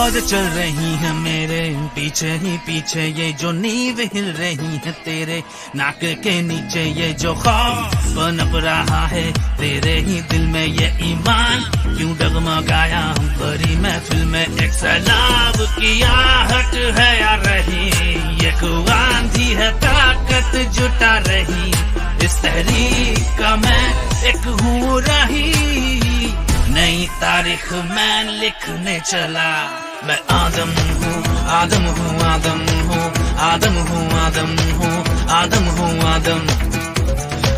मौज चल रही है मेरे पीछे ही पीछे, ये जो नींव हिल रही है तेरे नाक के नीचे, ये जो खौफ पनप रहा है तेरे ही दिल में, ये ईमान क्यों डगमगाया बड़ी महफिल में। एक सैलाब की आहट है आ रही, एक आंधी है ताकत जुटा रही, इस तहरीक का मैं एक हूँ रही, नई तारीख मैं लिखने चला। मैं आदम हूँ आदम हूँ आदम हूँ आदम हूँ आदम हूँ आदम हूँ आदम,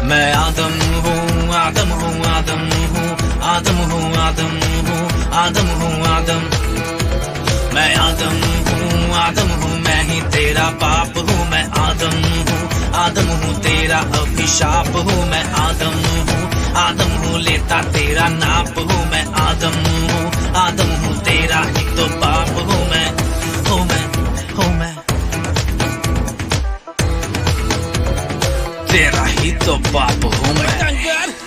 मैं आदम हूँ आदम हूँ आदम हूँ आदम हूँ आदम हूँ आदम हूँ आदम, मैं आदम हूँ आदम हूँ, मैं ही तेरा बाप हूँ, मैं आदम हूँ तेरा अभिशाप हूँ, मैं आदम हूँ लेता तेरा नाप हूँ, मैं आदम हूँ तेरा ही तो बाप हूँ मैं, हूँ मैं तेरा ही तो बाप हूँ मैं।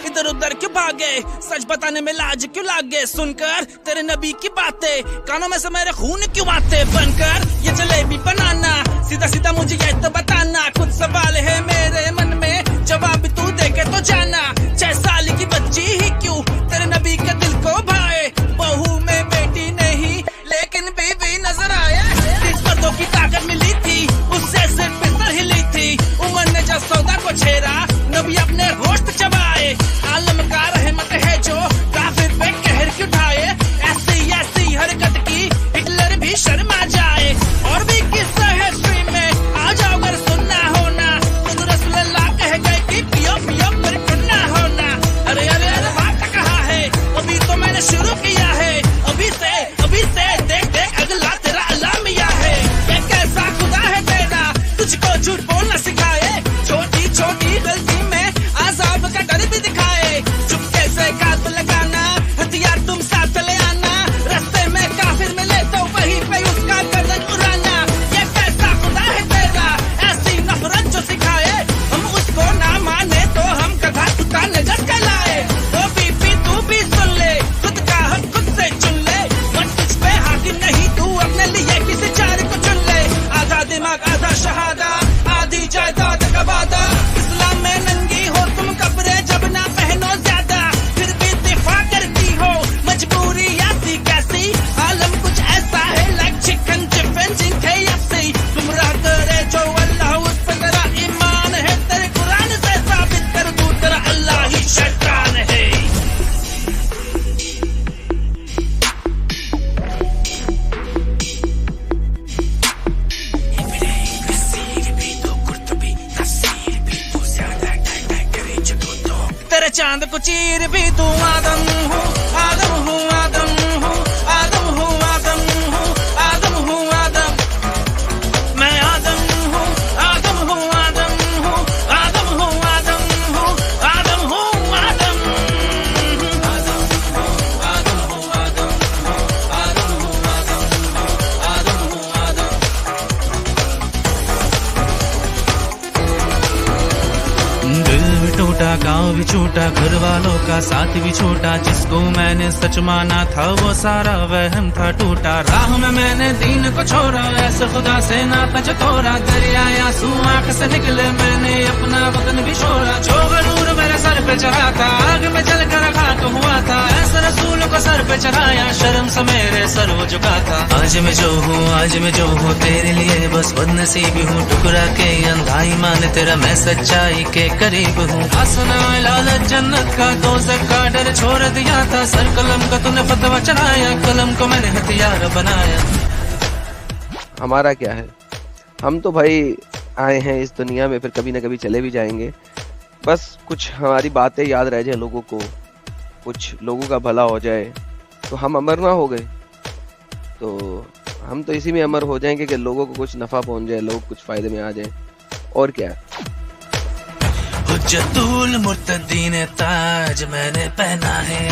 इधर उधर क्यों भागे, सच बताने में लाज क्यों लागे, सुनकर तेरे नबी की बातें कानों में से मेरे खून क्यों आते, बनकर ये जलेबी बनाना सीधा सीधा मुझे ये तो बताना, कुछ सवाल है मेरे मन में जवाब तू देके तो जाना। 6 साल की बच्ची ही क्यों तेरे नबी के दिल को भाए, बहू में बेटी नहीं लेकिन बीवी नजर आए, 30 मर्दों की ताकत मिली थी उससे सिर्फ बिस्तर हिली थी, उमर ने जब सौदा को छेड़ा नबी अपने गोश्त चबाए, आलम का रहमत है जो काफिर पे कहर क्यों ढाए, ऐसी हरकत की हिटलर भी शर्मा जाए। और भी किस्सा है स्ट्रीम में आ जाओ अगर सुनना होना, खुद रसूलुल्लाह कह गए कि पियो पियो पर गुन्ना होना। अरे अरे अरे बात कहा है अभी तो मैंने शुरू किया है, अभी से देख देख अगला तेरा अलामिया है, ये कैसा खुदा है तेरा तुझको झूठ बोलना सिखाए, छोटी छोटी गलती में आजाब का डर भी दिखाए, चुपके से काट लगाना हथियार तुम साथ ले आना, रास्ते में काफिर मिले तो वहीं पे उसका गर्दन उड़ाना, ये कैसा खुदा है तेरा ऐसी नफरत जो सिखाए, हम उसको ना माने तो हम कथा कुत्ता नजर कहलाए। वो बीपी तू भी सुन ले, खुद का हक खुद से चुन ले, मत तुझ पे हाकिम नहीं तू अपने लिए किसी चार को चुन ले, आधा दिमाग आधा शहादा आधी जायदाद का वादा, इस्लाम में नंगी हो तुम कपड़े जब ना पहनो ज्यादा, फिर भी दिफा करती हो मजबूरी ऐसी कैसी, आलम कुछ ऐसा है लाइक चिकन चिकन जिनके ऐसी, गुमराह करे जो अल्लाह उस पर तेरा ईमान है, तेरे कुरान से साबित कर दूं तेरा अल्लाह ही शैतान है। तेरे चांद को चीर भी तू आदम हूँ आदम हूँ आदम हूँ आदम हूँ आदम हूँ आदम हूँ आदम, मैं आदम हूँ आदम हूँ आदम हूँ आदम हूँ आदम हूँ आदम हूँ आदम, आदम हूँ आदम हूँ आदम हूँ आदम हूँ आदम। दिल भी टूटा गाँव भी छूटा घर वालों का साथ भी छूटा, जिसको मैंने सच माना था वो सारा वहम था टूटा, राह में मैंने दीन को छोड़ा ऐसे खुदा से नाता चतोरा, दरियाए आंसू आंख से निकले मैंने अपना वतन भी छोड़ा, जो गरूर मेरे सर पे चढ़ा था आग में जल कर खाक हुआ था, ऐसे रसूल को सर पे चढ़ाया शर्म से मेरे सर वो झुका था। आज मैं जो हूँ तेरे लिए बस बदनसीबी हूँ, टुकड़ा के अंधा ईमान तेरा मैं सच्चाई के करीब हूँ, हंसना लालच जन्नत का दोज़ख का डर छोड़ दिया था, सर कलम का तूने फतवा चढ़ाया, कलम को मैंने हथियार बनाया। हमारा क्या है, हम तो भाई आए हैं इस दुनिया में, फिर कभी ना कभी चले भी जाएंगे, बस कुछ हमारी बातें याद रह जाए लोगों को, कुछ लोगों का भला हो जाए, तो हम अमर ना हो गए, तो हम तो इसी में अमर हो जाएंगे कि लोगों को कुछ नफा पहुंच जाए, लोग कुछ फायदे में आ जाए, और क्या है। हुज्जतुल मुर्तदीन ताज मैंने पहना है,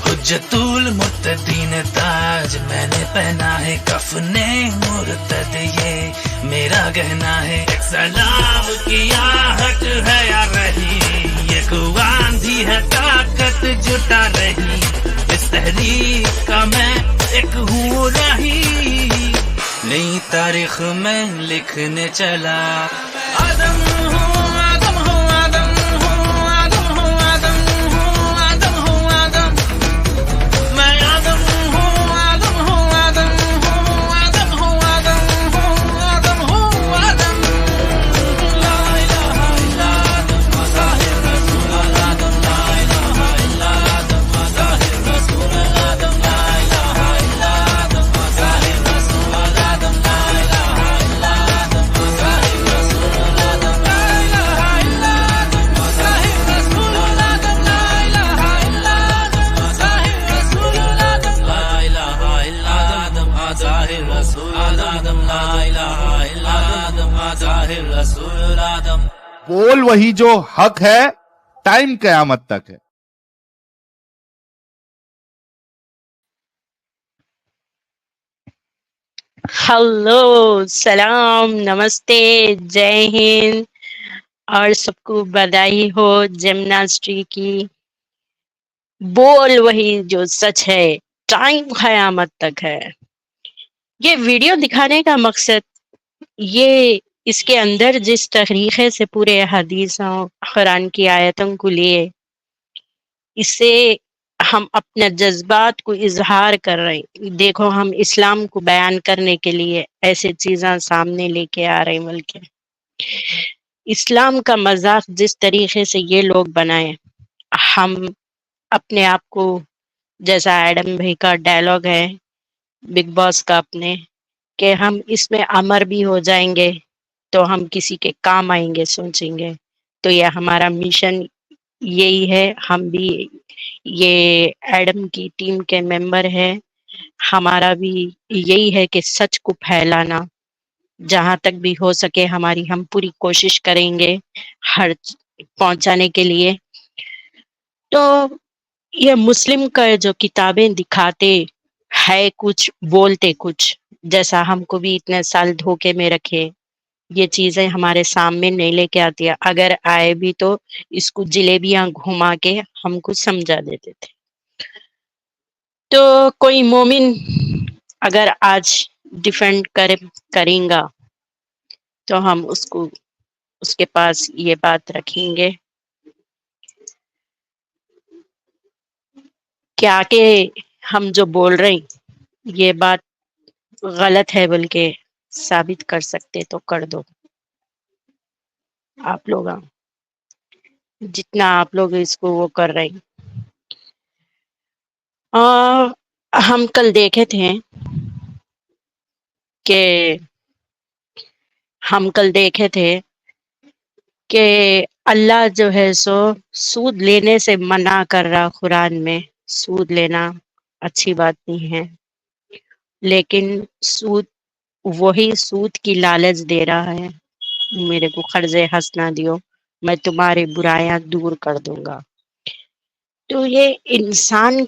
हुज्जतुल मुर्तदीन ताज मैंने पहना है, कफने मुर्तद ये मेरा गहना है, एक सलाब की आहट है आ रही, एक आंधी है ताकत जुटा रही, इस تحریک کا میں ایک ہوں راہی، نئی تاریخ میں لکھنے چلا. آدم ہوں آدم ہوں آدم ہوں آدم ہوں آدم ہوں آدم ہوں آدم، میں آدم ہوں آدم ہوں آدم ہوں آدم ہوں آدم ہوں آدم ہوں آدم. لا الہ الا آدم ظاہر رسول آدم، لا الہ الا آدم ظاہر رسول آدم، لا الہ الا آدم ظاہر رسول آدم، لا الہ الا آدم ظاہر رسول آدم، لا الہ الا آدم ظاہر رسول آدم، لا الہ الا آدم ظاہر رسول آدم، لا الہ الا آدم ظاہر رسول آدم، لا الہ الا آدم ظاہر رسول آدم. بول وہی جو حق ہے، ٹائم قیامت تک ہے. ہلو، سلام، نمستے، جے ہند، اور سب کو بدائی ہو جمناسٹری کی. بول وہی جو سچ ہے، ٹائم قیامت تک ہے. یہ ویڈیو دکھانے کا مقصد یہ اس کے اندر جس طریقے سے پورے حدیثوں قرآن کی آیتوں کو لیے اس سے ہم اپنے جذبات کو اظہار کر رہے ہیں. دیکھو ہم اسلام کو بیان کرنے کے لیے ایسے چیزاں سامنے لے کے آ رہے ہیں، بلکہ اسلام کا مذاق جس طریقے سے یہ لوگ بنائے، ہم اپنے آپ کو جیسا ایڈم بھائی کا ڈائلاگ ہے بگ باس کا اپنے کہ ہم اس میں امر بھی ہو جائیں گے تو ہم کسی کے کام آئیں گے سوچیں گے. تو یہ ہمارا مشن یہی ہے. ہم بھی یہ ایڈم کی ٹیم کے ممبر ہیں. ہمارا بھی یہی ہے کہ سچ کو پھیلانا جہاں تک بھی ہو سکے ہم پوری کوشش کریں گے ہر پہنچانے کے لیے. تو یہ مسلم کا جو کتابیں دکھاتے ہے کچھ بولتے کچھ، جیسا ہم کو بھی اتنے سال دھوکے میں رکھے، یہ چیزیں ہمارے سامنے نہیں لے کے آتی ہے. اگر آئے بھی تو اس کو جلیبیاں گھما کے ہم کو سمجھا دیتے تھے. تو کوئی مومن اگر آج ڈیفینڈ کریں گا تو ہم اس کے پاس یہ بات رکھیں گے کیا کہ ہم جو بول رہے ہیں یہ بات غلط ہے بلکہ ثابت کر سکتے تو کر دو. آپ لوگ جتنا آپ لوگ اس کو وہ کر رہے ہیں. ہم کل دیکھے تھے کہ کہ اللہ جو ہے سو سود لینے سے منع کر رہا قرآن میں. سود لینا اچھی بات نہیں ہے، لیکن وہی سود کی لالچ دے رہا ہے. میرے کو قرض ہنس نہ دیو، میں تمہاری برائیاں دور کر دوں گا. تو یہ انسان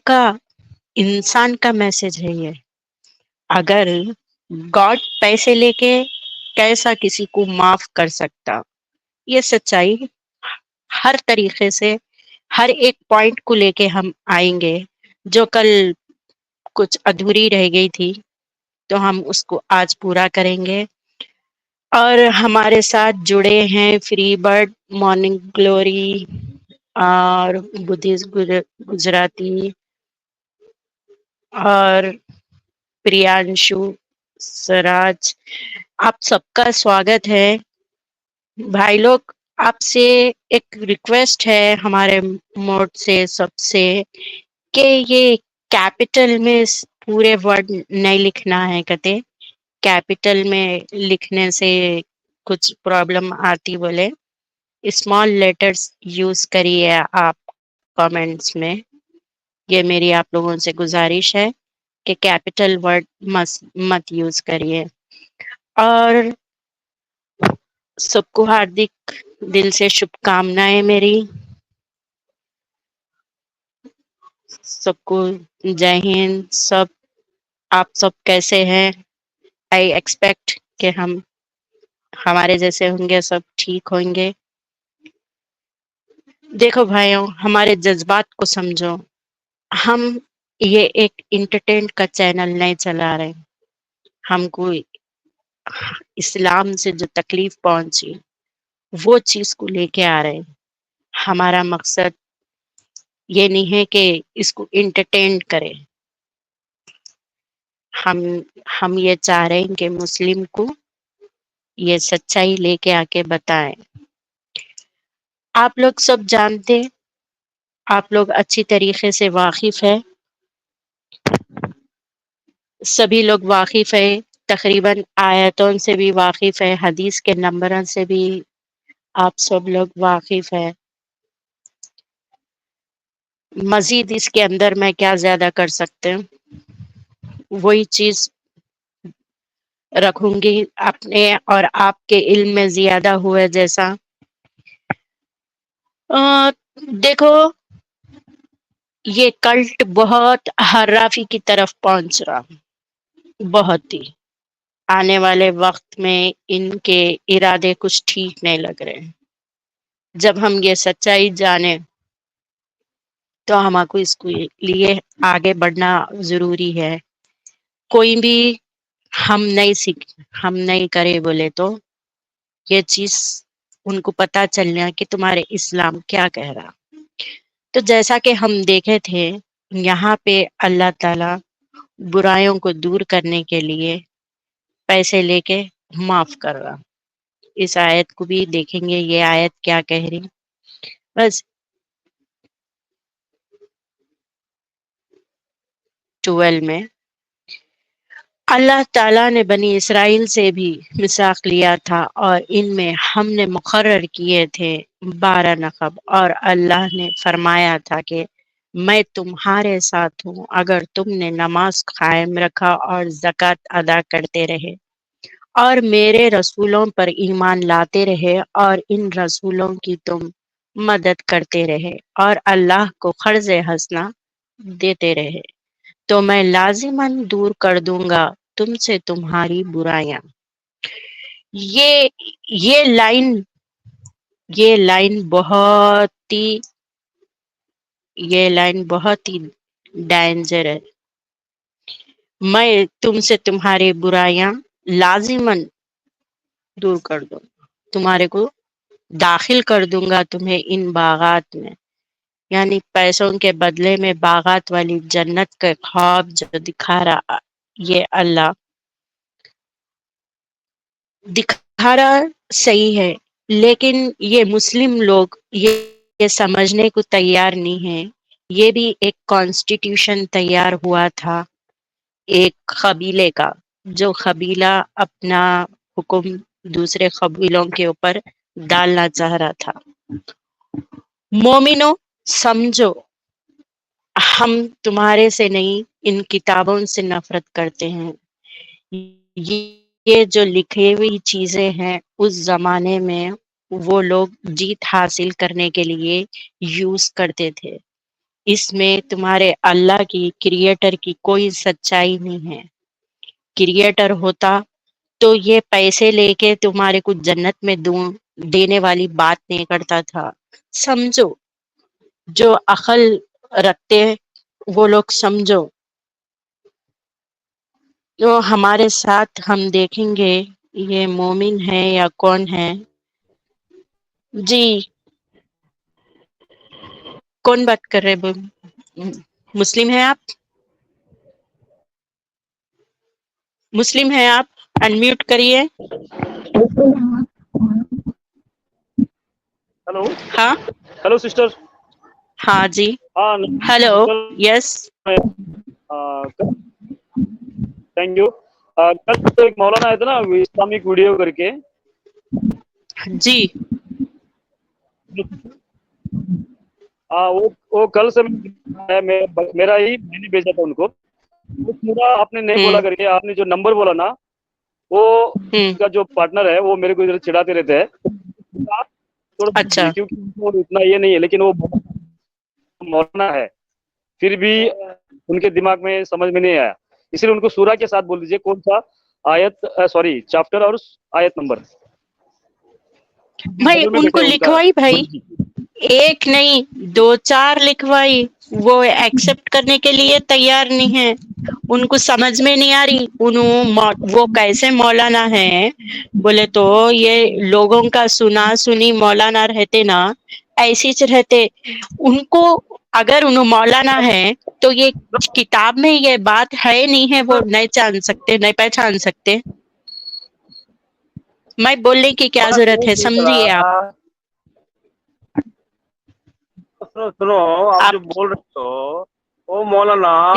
کا میسج ہے. یہ اگر گاڈ پیسے لے کے کیسا کسی کو معاف کر سکتا، یہ سچائی ہر طریقے سے ہر ایک پوائنٹ کو لے کے ہم آئیں گے. جو کل کچھ ادھوری رہ گئی تھی تو ہم اس کو آج پورا کریں گے. اور ہمارے ساتھ جڑے ہیں فری برڈ، مارننگ گلوری اور بدھسٹ گجراتی اور پریانشو سراج. آپ سب کا سواگت ہے بھائی لوگ. آپ سے ایک ریکویسٹ ہے ہمارے موڈ سے سب سے کہ یہ کیپٹل میں پورے ورڈ نہیں لکھنا ہے. کہتے کیپٹل میں لکھنے سے کچھ پرابلم آتی، بولے اسمال لیٹرز یوز کریے آپ کامنٹس میں. یہ میری آپ لوگوں سے گزارش ہے کہ کیپٹل ورڈ مت یوز کریے. اور سب کو ہاردک دل سے شبھ کامنائیں میری. سب کو جے ہند. آپ سب کیسے ہیں؟ آئی ایکسپیکٹ کہ ہمارے جیسے ہوں گے، سب ٹھیک ہوں گے. دیکھو بھائیوں، ہمارے جذبات کو سمجھو. ہم یہ ایک انٹرٹینٹ کا چینل نہیں چلا رہے. ہم کو اسلام سے جو تکلیف پہنچی وہ چیز کو لے کے آ رہے ہیں. ہمارا مقصد یہ نہیں ہے کہ اس کو انٹرٹین کرے. ہم یہ چاہ رہے ہیں کہ مسلم کو یہ سچائی لے کے آ کے بتائیں. آپ لوگ سب جانتے، آپ لوگ اچھی طریقے سے واقف ہے، سبھی لوگ واقف ہے، تقریباً آیتوں سے بھی واقف ہے، حدیث کے نمبروں سے بھی آپ سب لوگ واقف ہے. مزید اس کے اندر میں کیا زیادہ کر سکتے ہیں؟ وہی چیز رکھوں گی اپنے اور آپ کے علم میں زیادہ ہوئے جیسا. دیکھو یہ کلٹ بہت حرافی کی طرف پہنچ رہا، بہت ہی. آنے والے وقت میں ان کے ارادے کچھ ٹھیک نہیں لگ رہے. جب ہم یہ سچائی جانیں تو ہم کو اس کے لیے آگے بڑھنا ضروری ہے. کوئی بھی ہم نہیں کرے بولے تو یہ چیز ان کو پتا چلنا کہ تمہارے اسلام کیا کہہ رہا. تو جیسا کہ ہم دیکھے تھے یہاں پہ اللہ تعالی برائیوں کو دور کرنے کے لیے پیسے لے کے معاف کر رہا. اس آیت کو بھی دیکھیں گے یہ آیت کیا کہہ رہی. بس 12 میں اللہ تعالیٰ نے بنی اسرائیل سے بھی میثاق لیا تھا اور ان میں ہم نے مقرر کیے تھے 12 نقب، اور اللہ نے فرمایا تھا کہ میں تمہارے ساتھ ہوں اگر تم نے نماز قائم رکھا اور زکوٰۃ ادا کرتے رہے اور میرے رسولوں پر ایمان لاتے رہے اور ان رسولوں کی تم مدد کرتے رہے اور اللہ کو قرض حسنہ دیتے رہے تو میں لازماً دور کر دوں گا تم سے تمہاری برائیاں. یہ یہ لائن بہت ہی ڈینجر ہے. میں تم سے تمہاری برائیاں لازماً دور کر دوں، تمہارے کو داخل کر دوں گا تمہیں ان باغات میں. یعنی پیسوں کے بدلے میں باغات والی جنت کے خواب جو دکھا رہا یہ اللہ دکھا رہا صحیح ہے، لیکن یہ مسلم لوگ یہ سمجھنے کو تیار نہیں ہے. یہ بھی ایک کانسٹیٹیوشن تیار ہوا تھا ایک قبیلے کا، جو قبیلہ اپنا حکم دوسرے قبیلوں کے اوپر ڈالنا چاہ رہا تھا. مومنو سمجھو ہم تمہارے سے نہیں ان کتابوں سے نفرت کرتے ہیں. یہ جو لکھی ہوئی چیزیں ہیں اس زمانے میں وہ لوگ جیت حاصل کرنے کے لیے یوز کرتے تھے. اس میں تمہارے اللہ کی کریٹر کی کوئی سچائی نہیں ہے. کریٹر ہوتا تو یہ پیسے لے کے تمہارے کو جنت میں دینے والی بات نہیں کرتا تھا. سمجھو جو عقل رکھتے ہیں وہ لوگ سمجھو. تو ہمارے ساتھ ہم دیکھیں گے یہ مومن ہے یا کون ہے. جی کون بات کر رہے؟ مسلم ہیں آپ؟ مسلم ہیں آپ؟ انمیوٹ کریے. ہلو ہاں ہلو سسٹر. ہاں جی ہاں ہلو یس تھینک یو. کل ایک مولانا آیا تھا نا اسلامک ویڈیو کر کے. جی وہ کل سے میرا ہی میں نے بھیجا تھا ان کو. وہ پورا آپ نے نہیں بولا کر کے آپ نے جو نمبر بولا نا وہ اس کا جو پارٹنر ہے وہ میرے کو ادھر چڑھاتے رہتے ہیں. اچھا کیونکہ اتنا یہ نہیں ہے لیکن وہ مولانا ہے پھر بھی ان کے دماغ میں سمجھ میں نہیں آیا. اس لیے ان کو سورہ کے ساتھ بول دیجئے کون سا آیت سوری چیپٹر اور آیت نمبر بھائی ان کو لکھوائی بھائی एक नहीं 2-4 लिखवाई, वो एक्सेप्ट करने के लिए तैयार नहीं है। उनको समझ में नहीं आ रही वो कैसे मौलाना है। बोले तो ये लोगों का सुना सुनी मौलाना रहते ना, ऐसे ही रहते। उनको अगर उन्हों मौलाना है तो ये किताब में ये बात है नहीं है, वो नहीं जान सकते, नहीं पहचान सकते। मैं बोलने की क्या बस जरूरत वो है, पूछ समझिए रहा आप। था। सुनो सुनो, आप आप जो बोल रहे हो वो मौलाना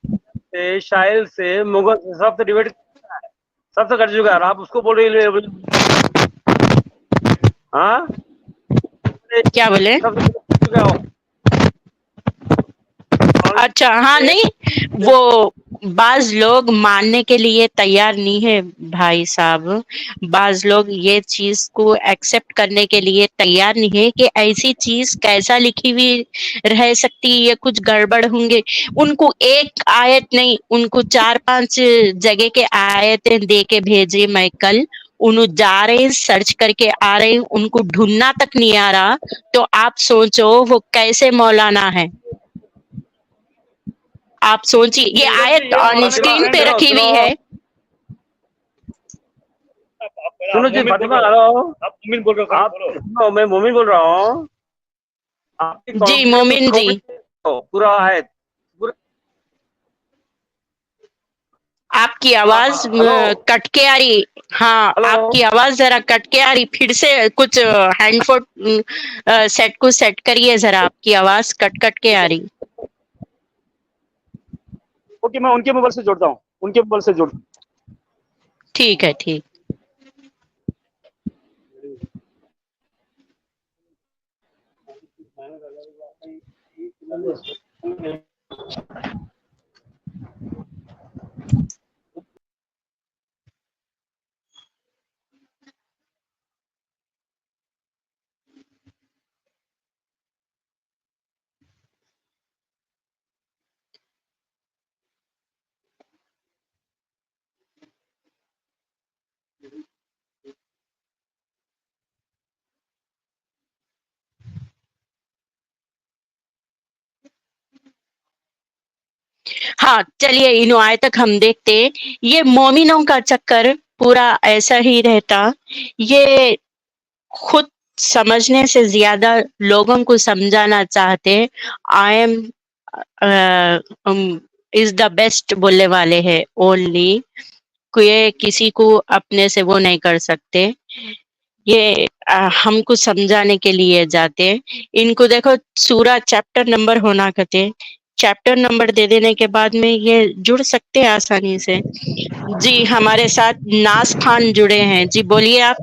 से शायर से मुगल से सबसे डिबेट सबसे कर चुका है और आप उसको बोल रही हो। हाँ, क्या बोले? सबसे कर चुका हो। अच्छा, हाँ, नहीं, वो बाज लोग मानने के लिए तैयार नहीं है भाई साहब। बाज लोग ये चीज को एक्सेप्ट करने के लिए तैयार नहीं है कि ऐसी चीज कैसा लिखी हुई रह सकती है, ये कुछ गड़बड़ होंगे। उनको एक आयत नहीं, उनको 4-5 जगह के आयतें दे के भेजे मैं कल। उन्होंने जा रहे हैं, सर्च करके आ रहे हैं, उनको ढूंढना तक नहीं आ रहा। तो आप सोचो वो कैसे मौलाना है। आप सोचिए, ये आयत ऑन स्क्रीन पे रखी हुई है। सुनो जी फातिमा, हेलो, आप मोमिन बोल रहे हो, आप बोलो। सुनो, मैं मोमिन बोल रहा हूँ। आपकी जी मोमिन जी, पूरा है पूरा। आपकी आवाज हेलो कट के आ रही। हाँ, हेलो, आपकी आवाज जरा कट के आ रही। फिर से कुछ हैंडफोन सेट को सेट करिए जरा, आपकी आवाज कट कट के आ रही। ओके, मैं उनके मोबाइल से जोड़ता हूँ, उनके मोबाइल से जोड़ता हूँ। ठीक है, ठीक। हाँ, चलिए इन आय तक हम देखते। ये मोमिनों का चक्कर पूरा ऐसा ही रहता। ये खुद समझने से ज्यादा लोगों को समझाना चाहते। I am is the best बोलने वाले हैं ओनली। ये किसी को अपने से वो नहीं कर सकते। ये हमको समझाने के लिए जाते। इनको देखो, सूरा चैप्टर नंबर होना कहते, चैप्टर नंबर दे देने के बाद में ये जुड़ सकते हैं आसानी से। जी, हमारे साथ नास खान जुड़े हैं। जी बोलिए आप।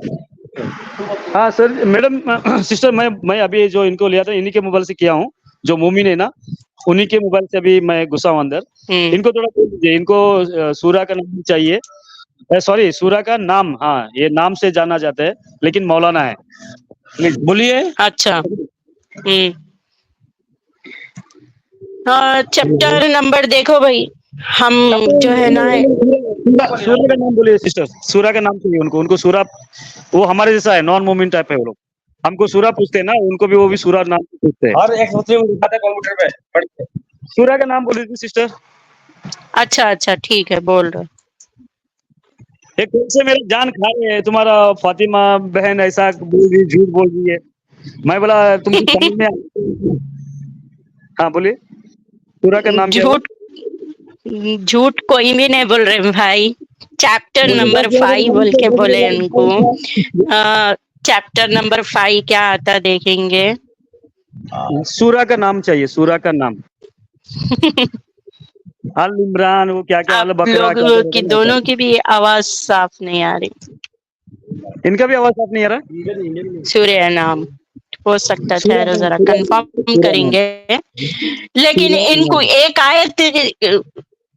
हाँ सर, मैडम, सिस्टर, मैं अभी जो इनको लिया था इन्हीं के मोबाइल से किया हूँ, जो मोमिन है ना, उन्हीं के मोबाइल से अभी मैं घुसा हूँ अंदर। इनको थोड़ा बोल दीजिए, इनको सूरा का नाम चाहिए, सॉरी सूरा का नाम। हाँ, ये नाम से जाना जाता है, लेकिन मौलाना है। प्लीज बोलिए। अच्छा। चैप्टर नंबर देखो भाई, हम जो है ना, सूरा का नाम बोलिए सिस्टर, सूरा का नाम चाहिए उनको। उनको सूरा, वो हमारे जैसा है, नॉन मोमिन टाइप है वो लोग। हमको सूरा पूछते हैं ना, उनको भी वो भी सूरा नाम पूछते हैं। हर एक मुस्लिम दिखाता है कंप्यूटर पे। सूरा का नाम बोलिए सिस्टर। अच्छा अच्छा, ठीक है, बोल रहे। एक से मेरी जान खा रहे हैं, तुम्हारा फातिमा बहन ऐसा बोल रही, झूठ बोल रही है। मैं बोला तुमको समझ में हाँ बोलिए, सूरा का नाम क्या है? झूठ कोई भी नहीं बोल रहे भाई। चैप्टर नंबर 5 बोल के बोले इनको। चैप्टर नंबर 5 क्या आता देखेंगे। सूरा का नाम चाहिए, सूरा का नाम। अल इमरान, वो क्या क्या, अल आप बकरा, लोग की दोनों की भी आवाज साफ नहीं आ रही। इनका भी आवाज साफ नहीं आ रहा। सूर्य नाम हो सकता है, ठहरो जरा कंफर्म करेंगे। लेकिन इनको एक आयत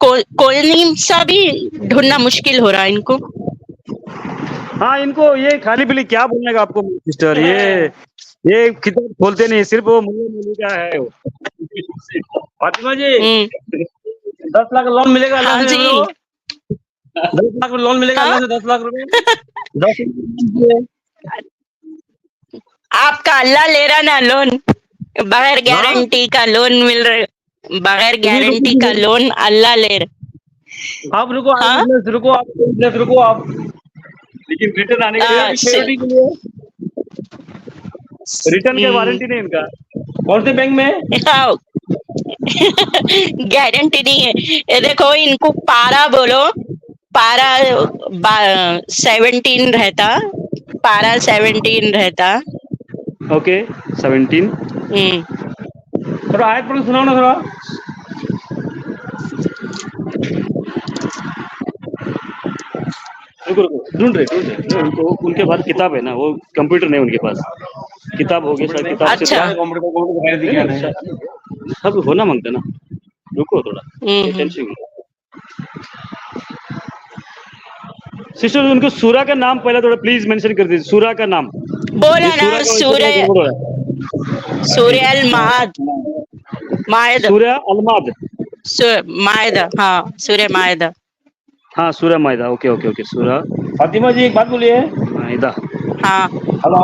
कोई सा भी ढूंढना मुश्किल हो रहा है इनको। हाँ, इनको ये खाली पीली क्या बोलने का आपको सिस्टर, ये किताब खोलते नहीं, सिर्फ वो मुल्ला मौलवी का है वो। फातिमा जी, 10 लाख लोन मिलेगा अल्लाह हाँ से। जी। 10 लाख लोन मिलेगा हाँ? अल्लाह से, 10 लाख रुपए। आपका अल्लाह ले रहा ना लोन, बगैर गारंटी का लोन मिल रहा, बगैर गारंटी का लोन अल्लाह ले रहा। आप रुको, हाँ? बिजनेस रुको आप। लेकिन रिटर्न आने के लिए हाँ, सिक्योरिटी के लिए रिटर्न के वारंटी नहीं इनका। कौन से बैंक में? गारंटी नहीं है। ये देखो इनको पारा बोलो, पारा 17 रहता, पारा 17 रहता। ओके 17। थोड़ा आयत पढ़ के सुनाओ ना थोड़ा। रुको ढूंढ रहे उनको, उनके पास किताब है ना, वो कंप्यूटर नहीं उनके पास, किताब होगी शायद, किताब से अच्छा। सब होना मांगते ना। रुको थोड़ा टेंशन। सिस्टर उनको सूरा का नाम पहले थोड़ा प्लीज मेंशन कर दीजिए, सूरा का नाम बोला ना, सूर्य, सूर्य अल-माद, मायदा, सूर्य अलमाद, मायदा, हाँ सूर्य मायदा। हाँ सूर्य मायदा। ओके ओके ओके सूर्य फातिमा जी एक बात बोलिए। मायदा। हाँ हेलो,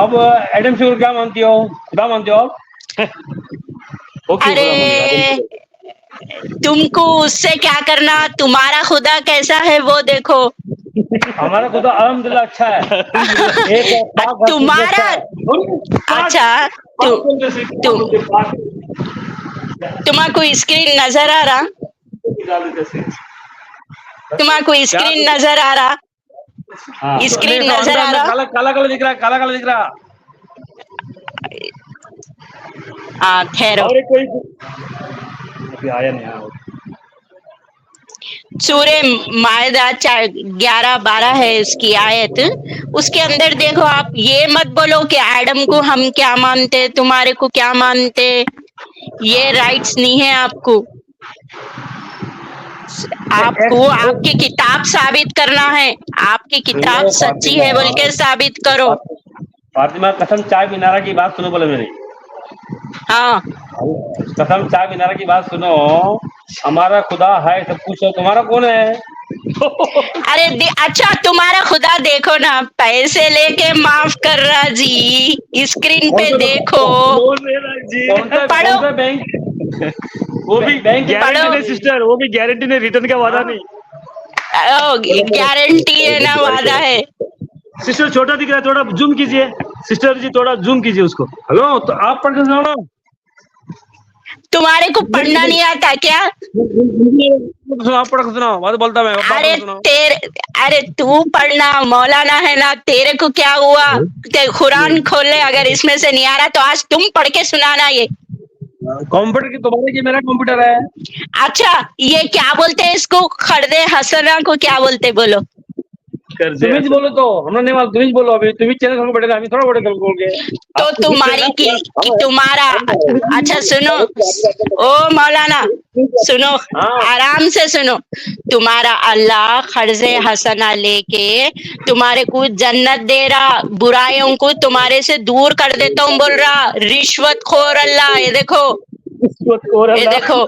अब एडम शुगर क्या मानती हो? खुदा मानते हो आप? ओके अरे तुमको उससे क्या करना, तुम्हारा खुदा कैसा है वो देखो। हमारा खुदा अल्हम्दुलिल्लाह अच्छा है। एक तुम्हारा अच्छा, तुम्हारा स्क्रीन नजर आ रहा, तुम्हारा स्क्रीन नजर आ रहा, स्क्रीन नजर आ रहा। काला काला काला दिख रहा है, काला काला दिख रहा। हाँ ठहरो। और एक कोई अभी आया नहीं। सूर्य मायदा 11-12 है इसकी आयत। उसके अंदर देखो, आप ये मत बोलो कि एडम को हम क्या मानते, तुम्हारे को क्या मानते, ये राइट्स नहीं है आपको। आपको आपकी किताब साबित करना है, आपकी किताब सच्ची है बोल के साबित करो। फातिमा कसम चाय मीनारा की बात सुनो बोले मेरी। हाँ कसम चाय मीनारा की बात सुनो। हमारा खुदा है सब कुछ है, तुम्हारा कौन है? अरे अच्छा तुम्हारा खुदा देखो ना, पैसे लेके माफ कर रहा जी, स्क्रीन पे देखो, पढ़ो। बैंक वो भी बैंक गारंटी नहीं सिस्टर, वो भी गारंटी नहीं, रिटर्न का वादा नहीं। गारंटी है ना, वादा है। सिस्टर छोटा दिख रहा है, थोड़ा जूम कीजिए सिस्टर जी, थोड़ा जूम कीजिए उसको। हेलो, तो आप पढ़ के सुनाओ ना। तुम्हारे को पढ़ना नहीं आता क्या? आप पढ़ के सुनाओ, बात बोलता मैं। अरे तू पढ़ना, मौलाना है ना, तेरे को क्या हुआ? कुरान खोल ले, अगर इसमें से नहीं आ रहा तो आज तुम पढ़ के सुनाना। ये कंप्यूटर की तुम्हारे की मेरा कंप्यूटर है। अच्छा ये क्या बोलते हैं इसको, खर्दे हसना को क्या बोलते बोलो? तुम्ही बोलो तो हमरा नहीं मालूम, तुम्ही बोलो। अभी तुम्ही चैनल खोल बैठे, अभी थोड़ा बड़े खोल के तो तुम्हारी की तुम्हारा। अच्छा सुनो ओ मौलाना, सुनो आराम से सुनो। तुम्हारा अल्लाह खर्जे हसना लेके तुम्हारे को जन्नत दे रहा, बुराइयों को तुम्हारे से दूर कर देता हूँ बोल रहा। रिश्वत खोर अल्लाह, ये देखो, ये देखो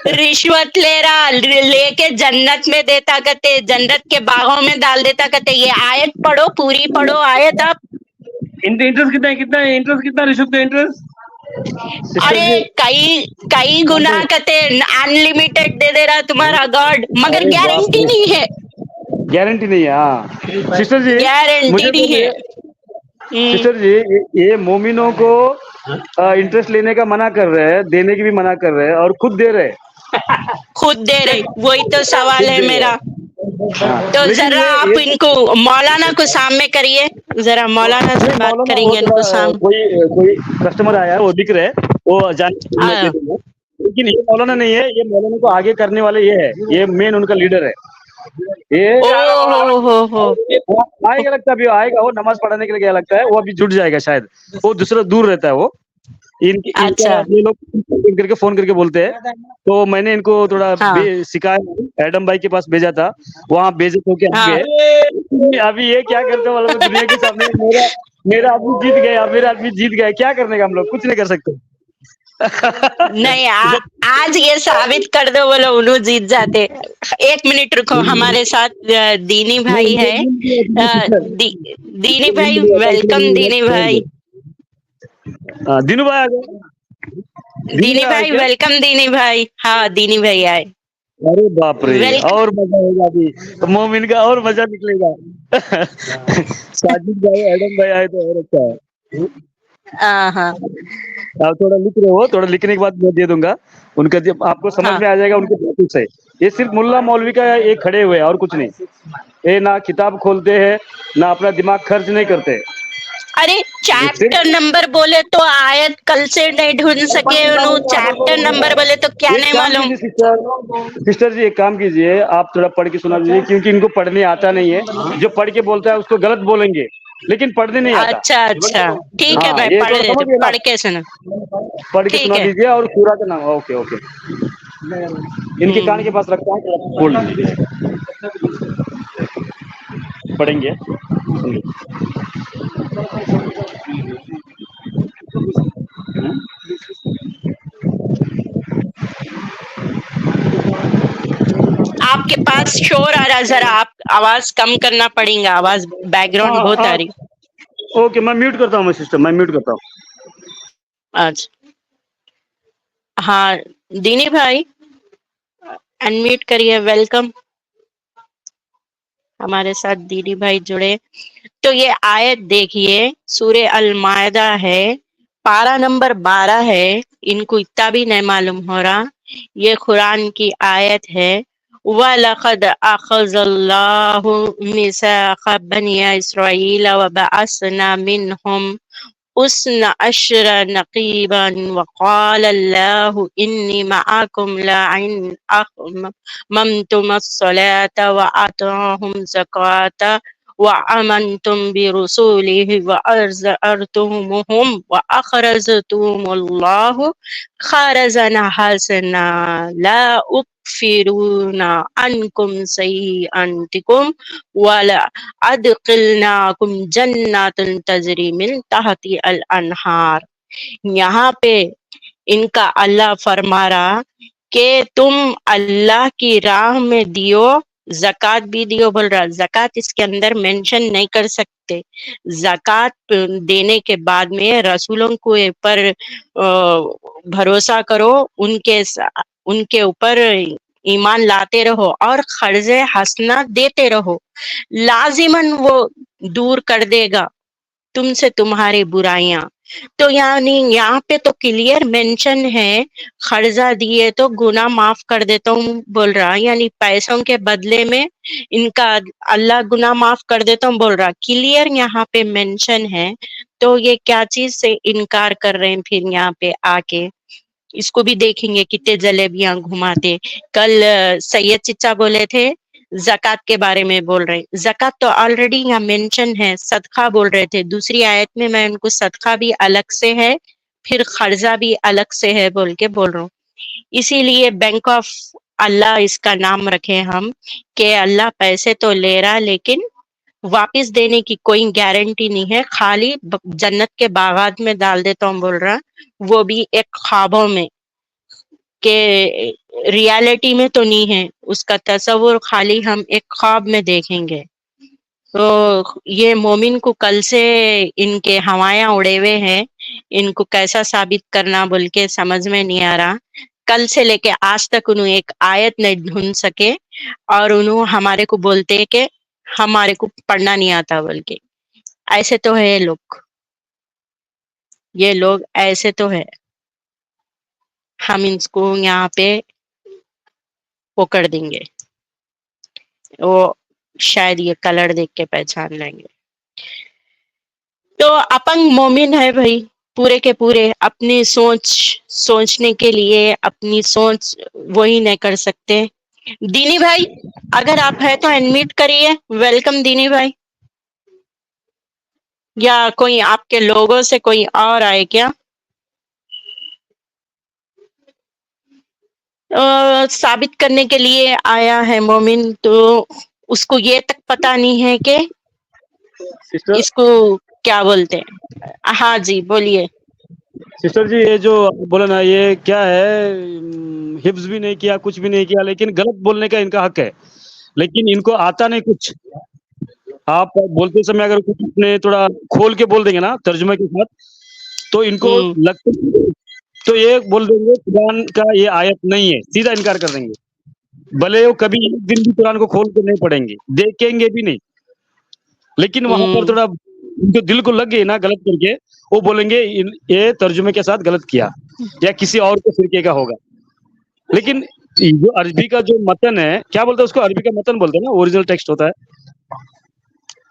रिश्वत ले रहा, लेके जन्नत में देता करते, जन्नत के बागों में डाल देता करते। ये आयत पढ़ो, पूरी पढ़ो आयत आप। इंटरेस्ट कितना है, कितना है इंटरेस्ट, कितना रिश्वत का इंटरेस्ट? अरे कई गुना करते, अनलिमिटेड दे दे रहा तुम्हारा गॉड, मगर गारंटी नहीं है। गारंटी नहीं है। हाँ सिस्टर जी, गारंटी नहीं है। सिस्टर जी ये मोमिनों को इंटरेस्ट लेने का मना कर रहे हैं, देने की भी मना कर रहे हैं, और खुद दे रहे हैं। खुद दे रहे, वही तो सवाल है मेरा। तो जरा आप इनको मौलाना को सामने करिए, जरा मौलाना से बात करेंगे इनको सामने। कोई कस्टमर आया है, वो दिख रहे हैं, वो जान, लेकिन ये मौलाना नहीं है, ये मौलाना को आगे करने वाले ये है, ये मेन उनका लीडर है। ये आएगा लगता है, अभी आएगा, वो नमाज पढ़ाने के लिए गया लगता है, वो अभी जुट जाएगा शायद, वो दूसरा दूर रहता है वो। अच्छा। ये लोग करके फोन करके बोलते हैं, तो मैंने इनको थोड़ा सिखाया, एडम भाई के पास भेजा था, वहाँ भेजे तो क्या अभी ये क्या करते वाला दुनिया के सामने, मेरा आदमी जीत गया, मेरा आदमी जीत गया, क्या करने का हम लोग, कुछ नहीं कर सकते। नहीं आज ये साबित कर दो, बोलो उन्हों जीत जाते। एक मिनट रुको, हमारे साथ दीनी भाई है। दीनी भाई वेलकम, दीनी भाई। दीनू भाई आ गए? दीनी भाई वेलकम, दीनी भाई। हाँ दीनी भाई आए। अरे बाप रे, और मजा होगा अभी, मोमिन का और मजा निकलेगा। साजिद भाई, एडम भाई आए तो और अच्छा है। हाँ आप थोड़ा लिख रहे हो, थोड़ा लिखने के बाद मैं दे दूंगा उनका, जब आपको समझ में आ जाएगा उनके टॉपिक्स है। ये सिर्फ मुल्ला मौलवी का ये खड़े हुए हैं और कुछ नहीं। ये ना किताब खोलते हैं, ना अपना दिमाग खर्च नहीं करते। अरे चैप्टर नंबर बोले तो आयत कल से नहीं ढूंढ सके, चैप्टर नंबर बोले तो क्या नहीं मालूम। सिस्टर जी एक काम कीजिए, आप थोड़ा पढ़ के सुना दीजिए, क्योंकि इनको पढ़ने आता नहीं है। जो पढ़ के बोलता है उसको गलत बोलेंगे, लेकिन पढ़ने नहीं आता। अच्छा ठीक है, मैं पढ़ के सुना, पढ़ के सुना दीजिए। और सूरा का नाम, ओके ओके, इनके कान के पास रखता है, बोल दीजिए, पढ़ेंगे। आपके पास शोर आ रहा है, जरा आप आवाज कम करना पड़ेगा, आवाज बैकग्राउंड बहुत आ रही। ओके, मैं म्यूट करता हूँ, मैं सिस्टर मैं म्यूट करता हूँ। अच्छा हाँ दीनी भाई अनम्यूट करिए, वेलकम। हमारे साथ दीदी भाई जुड़े। तो ये आयत देखिए, सूरे अल मायदा है, पारा नंबर 12 है। इनको इतना भी नहीं मालूम हो रहा, ये कुरान की आयत है। वलक़द अख़ज़ल्लाहु मिसाक़ बनी इस्राईल व बअसना मिनहुम उसना अशर नक़ीबन वक़ाल अल्लाहु इन्नी मअकुम लइन अक़मतुम अस्सलात व आतहुम ज़कात व आमनतुम बिरसूलिहि व अज़अरतुमुहुम व अख़रजतुमुल्लाहु ख़रज़न हसना ला उकफिरूना अन्कुम सय्यअतिकुम वला अदखिलनाकुम जन्नातुन तजरी मिन तहती अल अनहार। यहाँ पे इनका अल्लाह फरमा रहा कि तुम अल्लाह की राह में दियो, ज़कात भी दियो। बोल रहा ज़कात इसके अंदर मेंशन नहीं कर सकते। ज़कात देने के बाद में रसूलों को ऊपर भरोसा करो, उनके ऊपर ईमान लाते रहो और खर्जे हसना देते रहो, लाजिमन वो दूर कर देगा तुमसे तुम्हारी बुराइयां। तो यानी यहाँ पे तो क्लियर मेंशन है, खर्जा दिए तो गुनाह माफ कर देता हूँ बोल रहा, यानी पैसों के बदले में इनका अल्लाह गुनाह माफ कर देता हूँ बोल रहा, क्लियर यहाँ पे मेंशन है। तो ये क्या चीज से इनकार कर रहे हैं फिर यहाँ पे आके? इसको भी देखेंगे कितने जलेबियां घुमाते। कल सैयद चिच्चा बोले थे ज़कात के बारे में बोल रहे, ज़कात तो ऑलरेडी यहाँ मेंशन है, सदका बोल रहे थे दूसरी आयत में, मैं उनको सदका भी अलग से है फिर खर्जा भी अलग से है बोल के बोल रहा हूँ। इसीलिए बैंक ऑफ अल्लाह इसका नाम रखे हम, कि अल्लाह पैसे तो ले रहा लेकिन वापस देने की कोई गारंटी नहीं है, खाली जन्नत के बागात में डाल देता हूँ बोल रहा, वो भी एक ख्वाबों में, के रियलिटी में तो नहीं है, उसका तस्वुर खाली हम एक ख्वाब में देखेंगे। तो ये मोमिन को कल से इनके हवायां उड़े हुए हैं, इनको कैसा साबित करना बोल के समझ में नहीं आ रहा। कल से लेके आज तक उन्होंने एक आयत नहीं ढूंढ सके और उन्होंने हमारे को बोलते कि हमारे को पढ़ना नहीं आता बोल के। ऐसे तो है लोग, ये लोग ऐसे तो है। हम इनको यहाँ पे वो कर देंगे, वो शायद ये कलर देख के पहचान लेंगे। तो अपंग मोमिन है भाई, पूरे के पूरे अपनी सोचने के लिए अपनी सोच वही नहीं कर सकते। दीनी भाई अगर आप है तो अनम्यूट करिए, वेलकम दीनी भाई। या कोई आपके लोगों से कोई और आए क्या? साबित करने के लिए आया है मोमिन, तो उसको ये तक पता नहीं है कि इसको क्या बोलते हैं। हाँ जी बोलिए। सिस्टर जी ये जो बोला ना ये क्या है, हिफ्ज भी नहीं किया, कुछ भी नहीं किया, लेकिन गलत बोलने का इनका हक है, लेकिन इनको आता नहीं कुछ। आप बोलते समय अगर कुछ अपने थोड़ा खोल के बोल देंगे ना तर्जुमे के साथ, तो इनको लगता तो ये बोल देंगे कुरान का ये आयत नहीं है, सीधा इनकार कर देंगे, भले वो कभी एक दिन भी कुरान को खोल के नहीं पढ़ेंगे, देखेंगे भी नहीं, लेकिन वहां पर थोड़ा उनके दिल को लग गई ना गलत करके, वो बोलेंगे ये तर्जुमे के साथ गलत किया या किसी और के फिरके का होगा। लेकिन जो अरबी का जो मतन है, क्या बोलते हैं उसको, अरबी का मतन बोलते हैं ना, ओरिजिनल टेक्स्ट होता है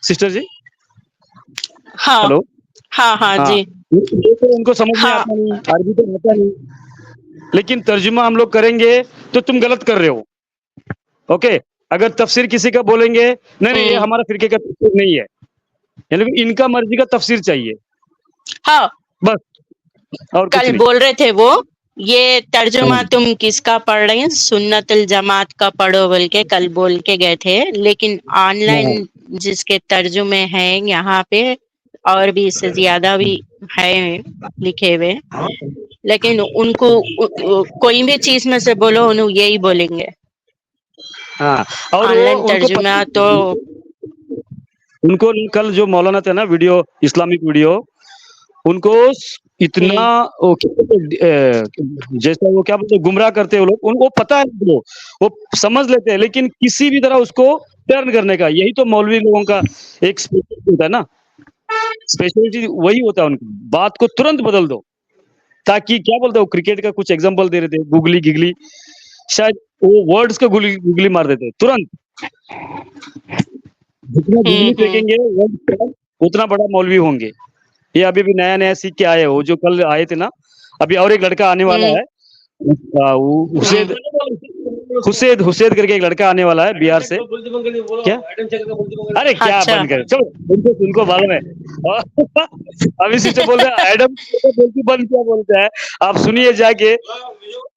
सिस्टर जी। हाँ हेलो, हाँ हाँ हाँ, जी ये तो उनको समझ में हाँ आता नहीं, अरबी तो आता नहीं, लेकिन तर्जुमा हम लोग करेंगे तो तुम गलत कर रहे हो। ओके, अगर तफसीर किसी का बोलेंगे नहीं नहीं ये हमारा फिरके का तफसीर नहीं है, यानी इनका मर्जी का तफसीर चाहिए हाँ बस, और कुछ कल नहीं। बोल रहे थे वो, ये तर्जुमा तुम किसका पढ़ रहे हैं, सुन्नतुल जमात का पढ़ो बोल के कल बोल के गए थे, लेकिन ऑनलाइन जिसके तर्जुमे हैं यहाँ पे और भी इससे ज्यादा भी है लिखे हुए, लेकिन उनको कोई भी चीज में से बोलो उन्हें यही बोलेंगे। हाँ, और ऑनलाइन वो उनको तर्जुमा तो उनको कल जो मौलाना थे ना वीडियो, इस्लामिक वीडियो, उनको इतना जैसा वो क्या बोलते गुमराह करते हैं वो लोग, उनको पता है, वो समझ लेते हैं, लेकिन किसी भी तरह उसको टर्न करने का, यही तो मौलवी लोगों का एक स्पेशलिटी होता है ना, स्पेशलिटी वही होता है उनकी, बात को तुरंत बदल दो, ताकि क्या बोलते हो, क्रिकेट का कुछ एग्जांपल दे रहे थे, गुगली गिगली, शायद वो वर्ड्स को गुगली मार देते तुरंत, जितना गुगली फेंकेंगे उतना बड़ा मौलवी होंगे। ये अभी भी नया नया सीख के आए हो, जो कल आए थे ना, अभी और एक लड़का आने वाला है, हुसैद हुसैद करके एक लड़का आने वाला है बिहार से। क्या, अरे क्या अच्छा। बंद कर, चलो उनको मालूम है। अभी सिस्टर बोल रहे हैं एडम बंद क्या बोलता है, आप सुनिए जाके,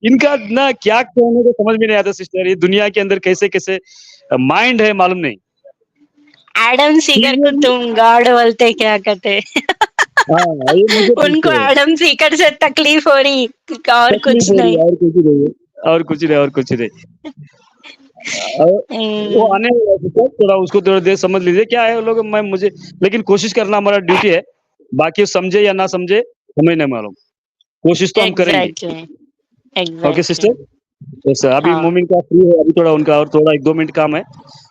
इनका ना क्या कहने को समझ में नहीं आता सिस्टर, ये दुनिया के अंदर कैसे कैसे माइंड है मालूम नहीं। एडम सीकर को तुम गॉड बोलते क्या कहते हाँ, ये मुझे उनको एडम सीकर से तकलीफ हो रही और कुछ नहीं, और कुछ नहीं, और कुछ नहीं, और कुछ नहीं। वो आने वाला है, थोड़ा उसको थोड़ा देर समझ लीजिए क्या है वो लोग, मैं मुझे लेकिन कोशिश करना हमारा ड्यूटी है, बाकी समझे या ना समझे हमें नहीं मालूम, कोशिश तो हम करेंगे। ओके सिस्टर, यस अभी हाँ। मोमिन का फ्री है, अभी थोड़ा उनका और थोड़ा 1-2 मिनट काम है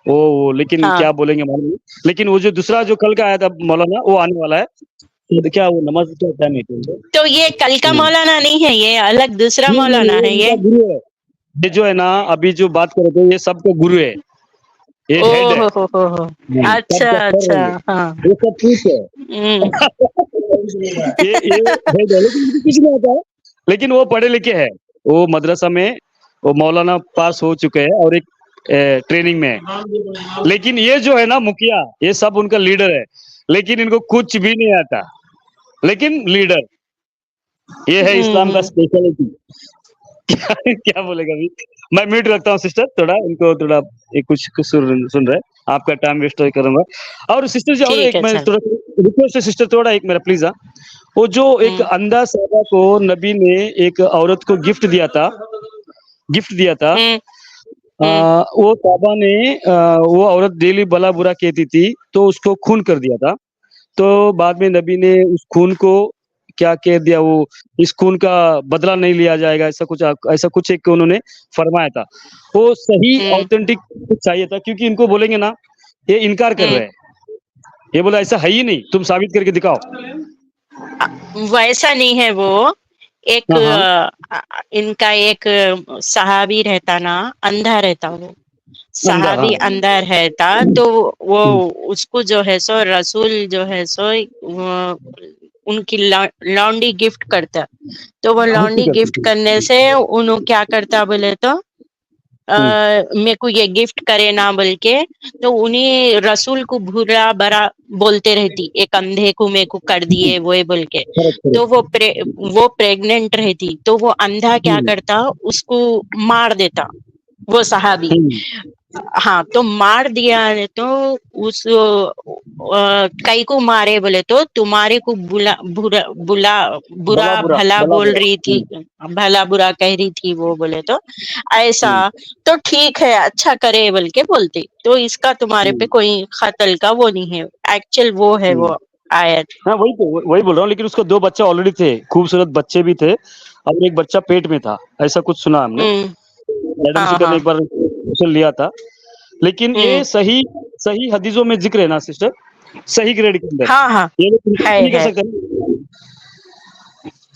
वो, लेकिन हाँ। क्या बोलेंगे मालूम नहीं, लेकिन वो जो दूसरा जो कल का आया था मौलाना, वो आने वाला है, तो क्या वो नमाज क्या टाइम है, तो ये कल का मौलाना नहीं है, ये अलग दूसरा मौलाना है, ये गुरु है, ये जो है ना अभी जो बात कर रहे थे, ये सबका गुरु है, ये हेड है। हो अच्छा अच्छा हाँ ये सब ठीक है, ये हेड है, लेकिन इनको कुछ नहीं आता है, लेकिन वो पढ़े लिखे है, वो मदरसा में वो मौलाना पास हो चुके हैं और एक ट्रेनिंग में है, लेकिन ये जो है ना मुखिया, ये सब उनका लीडर है, लेकिन इनको कुछ भी नहीं आता, लेकिन लीडर, ये है इस्लाम का स्पेशलिटी। क्या बोलेगा अभी, मैं म्यूट रखता हूँ सिस्टर, थोड़ा इनको थोड़ा एक कुछ सुन रहे, आपका टाइम वेस्ट करूंगा। और सिस्टर जी और एक मैं थोड़ा रिक्वेस्ट है सिस्टर, थोड़ा एक मेरा प्लीज, वो जो एक अंधा साहबा को नबी ने एक औरत को गिफ्ट दिया था, वो साहबा ने वो औरत डेली भला बुरा कहती थी तो उसको खून कर दिया था, तो बाद में नबी ने उस खून को क्या कह दिया, वो इस खून का बदला नहीं लिया जाएगा, ऐसा कुछ एक उन्होंने फरमाया था, वो सही ऑथेंटिक चाहिए था, क्योंकि इनको बोलेंगे ना ये इनकार कर रहे हैं, ये बोला ऐसा है ही नहीं, तुम साबित करके दिखाओ। वैसा नहीं है, वो एक इनका एक सहाबी रहता ना, अंधा रहता, वो सहाबी अंधा रहता, तो वो उसको जो है सो रसूल जो है सो उनकी लौंडी गिफ्ट करता, तो वो लौंडी गिफ्ट करने से उन्होंने क्या करता बोले तो मेरे को ये गिफ्ट करे ना बोल के, तो उन्हीं रसूल को बुरा बरा बोलते रहती, एक अंधे को मेरे को कर दिए वो बोल के, तो वो प्रेग्नेंट रहती, तो वो अंधा क्या करता, उसको मार देता वो सहाबी। हाँ, तो मार दिया तो उस कई को मारे बोले तो तुम्हारे को बुला बुरा बुला बुरा भला बुरा भला भला बोल बुरा रही थी, भला बुरा कह रही थी वो बोले तो ऐसा, तो ठीक है अच्छा करे बोल के बोलती, तो इसका तुम्हारे पे कोई कत्ल का वो नहीं है, एक्चुअल वो है वो आयत। हाँ वही बोल रहा हूँ, लेकिन उसको 2 बच्चे ऑलरेडी थे, खूबसूरत बच्चे भी थे, और एक बच्चा पेट में था, ऐसा कुछ सुना हमने। मैडम हाँ सिस्टर ने हाँ एक बार क्वेश्चन लिया था, लेकिन ये सही सही हदीसों में जिक्र है ना सिस्टर, सही ग्रेड के अंदर, हाँ हाँ ये लोग नहीं कर है सकते ना।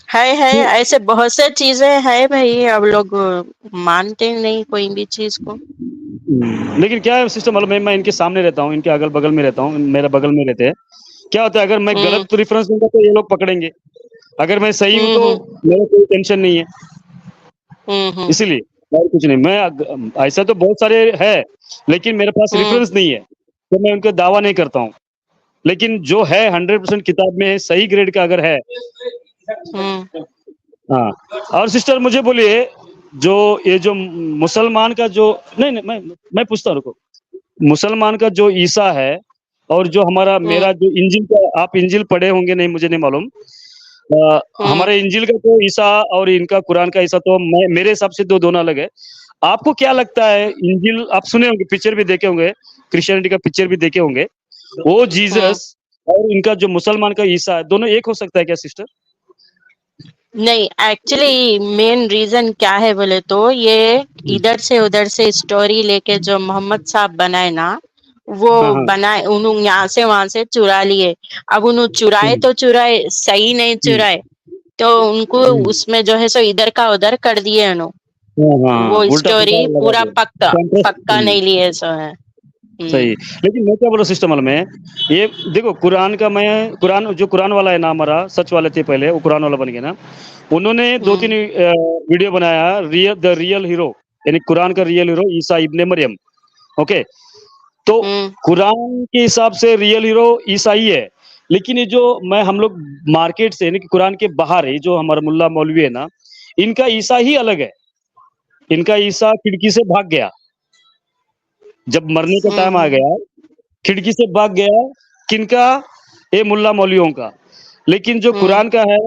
है ऐसे बहुत से चीजें है भाई, अब लोग मानते नहीं कोई भी चीज को। लेकिन क्या है सिस्टर, मतलब मैं इनके सामने रहता हूँ, इनके अगल बगल में रहता हूँ, मेरे बगल में रहते हैं, क्या होता है अगर मैं गलत रेफरेंस दूंगा तो ये लोग पकड़ेंगे, अगर मैं सही हूँ तो मेरा कोई टेंशन नहीं है, इसीलिए और कुछ नहीं। मैं ऐसा तो बहुत सारे है, लेकिन मेरे पास रेफरेंस नहीं है, तो मैं उनका दावा नहीं करता हूँ, लेकिन जो है 100% किताब में सही ग्रेड का अगर है। हाँ, और सिस्टर मुझे बोलिए, जो ये जो मुसलमान का जो नहीं मैं पूछता हूँ, रुको, मुसलमान का जो ईसा है और जो हमारा मेरा जो इंजिल का, आप इंजिल पढ़े होंगे नहीं मुझे नहीं मालूम, हमारे इंजिल का तो ईसा और इनका कुरान का ईसा तो मेरे हिसाब से दोनों अलग है। आपको क्या लगता है, इंजिल आप सुने होंगे, पिक्चर भी देखे होंगे, क्रिश्चियनिटी का पिक्चर भी देखे होंगे, वो जीसस और इनका जो मुसलमान का ईसा है, दोनों एक हो सकता है क्या सिस्टर? नहीं, एक्चुअली मेन रीजन क्या है बोले तो ये इधर से उधर से स्टोरी लेके जो मोहम्मद साहब बनाए ना, वो बनाए उन्होंने यहाँ से वहां से चुरा लिए। अब उन्होंने चुराए तो चुराए, सही नहीं चुराए तो उनको उसमें जो है सो इधर का उधर कर दिए उन्होंने, वो स्टोरी पूरा पक्का नहीं लिए सो है। सही, लेकिन मैं क्या बोल रहा सिस्टर, मालूम है ये देखो कुरान का, मैं कुरान जो कुरान वाला है ना हमारा, सच वाले थे पहले, वो कुरान वाला बन गया ना, उन्होंने 2-3 वीडियो बनाया, द रियल हीरो, यानी कुरान का रियल हीरो ईसा इब्ने मरियम। ओके, तो कुरान के हिसाब से रियल हीरो ईसा ही है, लेकिन ये जो हम लोग मार्केट से यानी कि कुरान के बाहर है, जो हमारा मुल्ला मौलवी है ना, इनका ईसा ही अलग है। इनका ईसा खिड़की से भाग गया, जब मरने का टाइम आ गया खिड़की से भाग गया, किनका? ये मुल्ला मौलवियों का। लेकिन जो कुरान का है,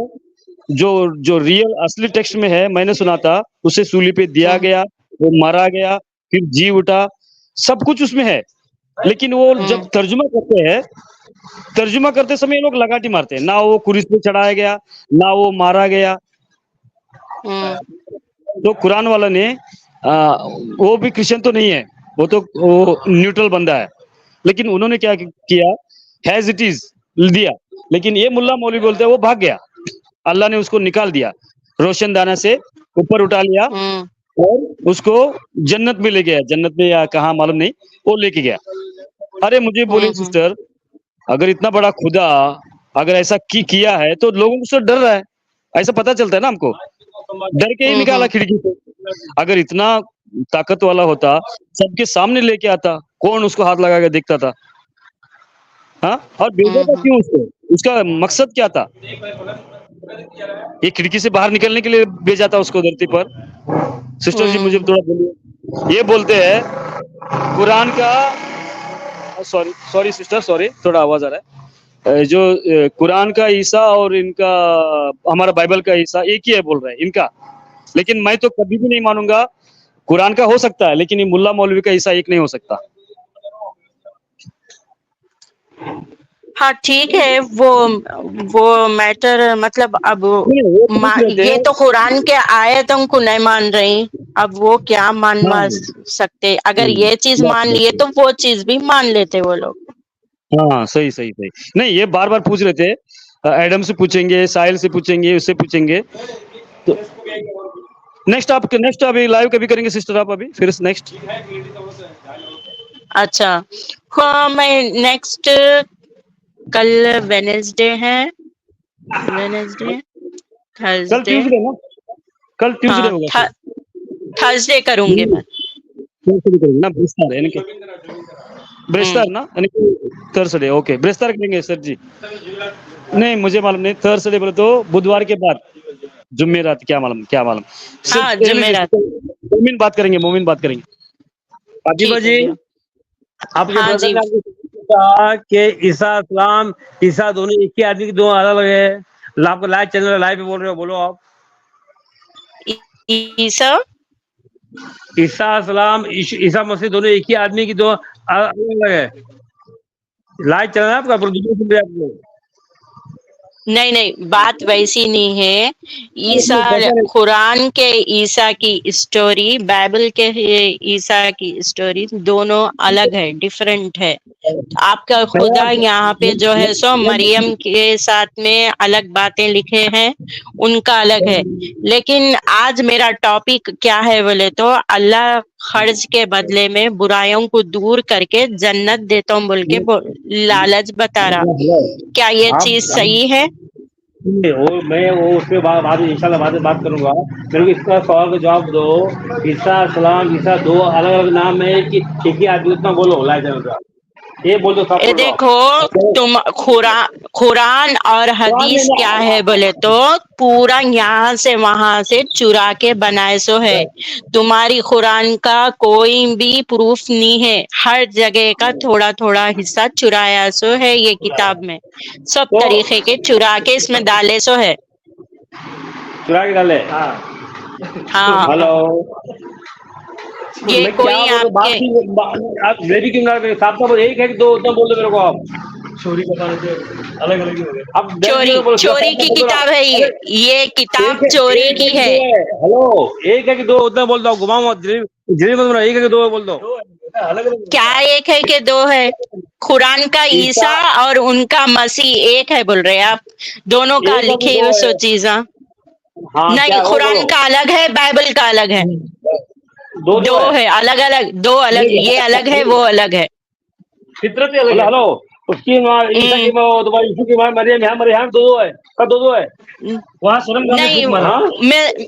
जो रियल असली टेक्स्ट में है, मैंने सुना था, उसे सूली पे दिया गया, वो मारा गया, फिर जी उठा, सब कुछ उसमें है, लेकिन वो जब तर्जुमा करते हैं, तर्जुमा करते समय लोग लगाटी मारते हैं, ना वो कुरिस पे चढ़ाया गया, ना वो मारा गया। तो कुरान वाला ने वो भी क्रिश्चियन तो नहीं है, वो तो न्यूट्रल बंदा है, लेकिन उन्होंने क्या किया, हैज इट इज दिया, लेकिन ये मुल्ला मौलवी बोलते हैं वो भाग गया, अल्लाह ने उसको निकाल दिया, रोशनदाना से ऊपर उठा लिया और उसको जन्नत में ले गया, जन्नत में या कहाँ मालूम नहीं, वो लेके गया। अरे मुझे बोली सिस्टर, अगर इतना बड़ा खुदा अगर ऐसा किया है तो लोगों को डर रहा है, ऐसा पता चलता है ना हमको, डर के ही निकाला खिड़की से। अगर इतना ताकत वाला होता, सबके सामने लेके आता, कौन उसको हाथ लगा के देखता था? हाँ, और भेजा था क्यों उसको? उसका मकसद क्या था? ये खिड़की से बाहर निकलने के लिए भेजा था उसको धरती पर? सिस्टर जी मुझे थोड़ा बोलिए। ये बोलते हैं कुरान का, सॉरी सिस्टर, सॉरी थोड़ा आवाज आ रहा है, जो कुरान का ईसा और इनका हमारा बाइबल का ईसा एक ही है बोल रहे हैं इनका, लेकिन मैं तो कभी भी नहीं मानूंगा। कुरान का हो सकता है, लेकिन ये मुल्ला मौलवी का ईसा एक नहीं हो सकता। हाँ ठीक है, वो मैटर मतलब अब ये तो कुरान के आयतों को नहीं मान रही, अब वो क्या मान सकते? अगर ये चीज मान लिए तो वो चीज भी मान लेते वो लोग। हाँ सही सही सही, नहीं ये बार बार पूछ रहे थे, एडम से पूछेंगे, साहिल से पूछेंगे, उससे पूछेंगे, तो नेक्स्ट अभी लाइव कभी करेंगे सिस्टर आप अभी, फिर नेक्स्ट? अच्छा हाँ, मैं नेक्स्ट कल वेनेसडे है, वेनेसडे थर्सडे, कल ट्यूसडे होगा, थर्सडे करूंगी मैं, ना ब्रेस्तार यानी कि ब्रेस्तार ना, यानी कि थर्सडे। ओके, ब्रेस्तार करेंगे सर जी? नहीं मुझे मालूम नहीं, थर्सडे बोले तो बुधवार के बाद, जुम्मेरात, क्या मालूम हाँ, जुम्मेरात। मोमिन बात करेंगे, मोमिन बात करेंगे। अजीबा जी, आपके बोला कि ईसा इस्लाम ईसा दोनों एक ही आदमी की दो अलग अलग है। आपको लाइव चैनल लाइव पे बोल रहे हो, बोलो आप। ईसा ईसा इस्लाम ईसा मसीह दोनों एक ही आदमी की दो अलग अलग है। लाइव चैनल है आपका, प्रोड्यूसर सुन रहे हैं आपको। नहीं नहीं, बात वैसी नहीं है। ईसा, कुरान के ईसा की स्टोरी, बाइबल के ईसा की स्टोरी दोनों अलग है, डिफरेंट है। आपका खुदा यहाँ पे जो है सो मरियम के साथ में अलग बातें लिखे हैं, उनका अलग है। लेकिन आज मेरा टॉपिक क्या है बोले तो, अल्लाह खर्च के बदले में बुराइयों को दूर करके जन्नत देता हूँ बोल के लालच बता रहा। क्या ये चीज सही है? मैं उसके बाद इंशाल्लाह बाद में बात करूंगा। मेरे को इसका सवाल का जवाब दो। ईसा इस्लाम ईसा दो अलग अलग नाम है कि एक ही आदमी? उतना बोलो लाइव चैनल का, ये बोल दो। ये देखो, तुम कुरान और हदीस क्या है बोले तो पूरा यहाँ से वहां से चुरा के बनाए सो है। तुम्हारी कुरान का कोई भी प्रूफ नहीं है, हर जगह का थोड़ा थोड़ा हिस्सा चुराया सो है। ये किताब में सब तरीके के चुरा के इसमें डाले सो है। चुरा के डाले? हाँ। हेलो, ये कोई आपके मेरी क्यों ना साहब साहब एक है कि दो उतना बोल दो मेरे को आप। चोरी बता रहे थे, अलग अलग ही हो गए। अब चोरी की किताब है ये किताब चोरी की है। हेलो, एक है कि दो उतना बोल दो, घुमाओ मत, जल्दी मत बोलो। एक है कि दो बोल दो। अलग अलग क्या एक है कि दो है? कुरान का ईसा और उनका मसीह एक है बोल रहे आप? दोनों का लिखे हुए सो चीज़ा नहीं, कुरान का अलग है, बाइबल का अलग है। दो है अलग अलग, दो अलग, ये अलग है, वो अलग है। फितरत अलग है। हेलो, उसकी माँ ईसा की माँ, तुम्हारी यीशु की माँ मरियम है, मरियम दो है। कब दो है? वहाँ सुनम नहीं,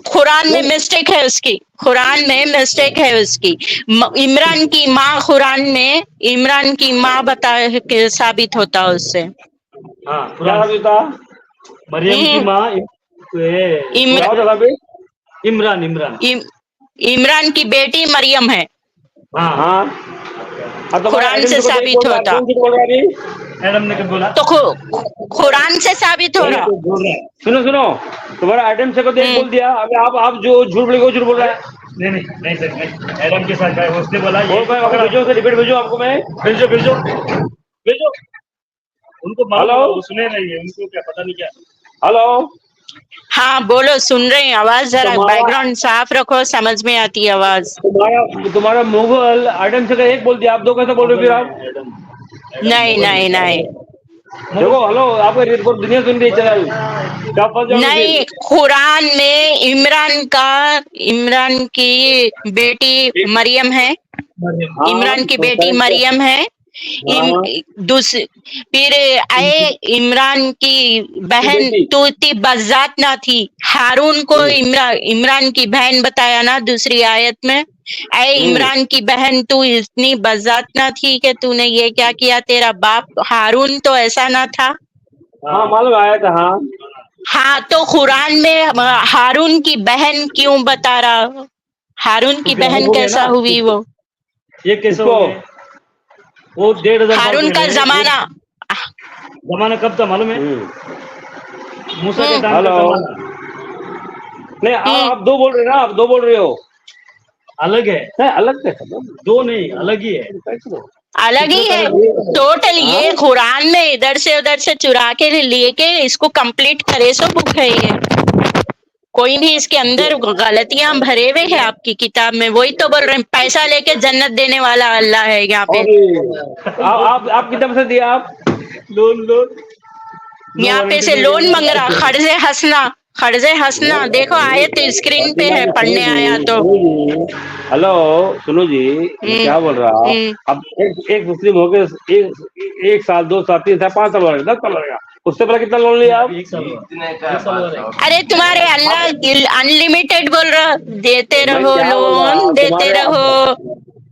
कुरान में मिस्टेक है उसकी, कुरान में मिस्टेक है उसकी। इमरान की माँ, कुरान में इमरान की माँ बता के साबित होता उससे। हाँ, साबित होता मरियम की माँ इमरान की बेटी मरियम है। हाँ हाँ, कुरान से साबित होता। मैडम ने क्या बोला? तो कुरान से साबित हो रहा। सुनो सुनो, तुम्हारा आइटम से को बोल दिया। अभी आप जो झूठ बोले झूठ बोल रहा है। नहीं सर, मैडम के साथ उसने बोला भेजो, रिपीट भेजो आपको। मैं भेजो भेजो भेजो उनको। हेलो, सुने नहीं है उनको, क्या पता नहीं क्या। हेलो, हाँ बोलो, सुन रहे हैं। आवाज जरा बैकग्राउंड साफ रखो, समझ में आती है आवाज। तुम्हारा मुगल आइटम से एक बोल दिया, आप दो कैसे बोल रहे हो फिर आप? नहीं नहीं नहीं, देखो हेलो, आपका रिपोर्ट दुनिया सुन रही चैनल। नहीं, कुरान में इमरान की बेटी मरियम है, इमरान की बेटी मरियम है। फिर आए इमरान की बहन तो इतनी बज़ात ना थी। हारून को इमरान की बहन बताया ना दूसरी आयत में। ऐ इमरान की बहन, तू इतनी बज़ात ना थी कि तूने ये क्या किया। तेरा बाप हारून तो ऐसा ना था। हाँ मालूम आया था। हाँ हाँ, तो कुरान में हारून की बहन क्यों बता रहा? हारून की बहन कैसा हुई वो? ये कैसा हो? वो 1500 हारून का जमाना कब था मालूम है? मूसा के टाइम का जमाना। नहीं, आप दो बोल रहे हो ना, आप दो बोल रहे हो। अलग है, अलग है, दो नहीं, अलग ही है। अलग ही है टोटल। ये कुरान में इधर से उधर से चुरा के लिए के इसको कंप्लीट करे सो बुक है ये। कोई भी इसके अंदर गलतियां भरे हुए हैं आपकी किताब में। वही तो बोल रहे हैं, पैसा लेके जन्नत देने वाला अल्लाह है यहाँ पे। आप किताब से दिया? आप लोन यहाँ पे से लोन मांग रहा। खर्जे हंसना देखो, आयत स्क्रीन पे है, पढ़ने आया तो। हेलो सुनो जी, क्या बोल रहा? अब एक मुस्लिम हो गए एक साल, 2 साल, 3 साल, 5 साल लगेगा, 10 साल लगेगा। उससे पहले कितना लोन लिया आप? अरे तुम्हारे अल्लाह अनलिमिटेड बोल रहा, देते रहो लोन, देते रहो।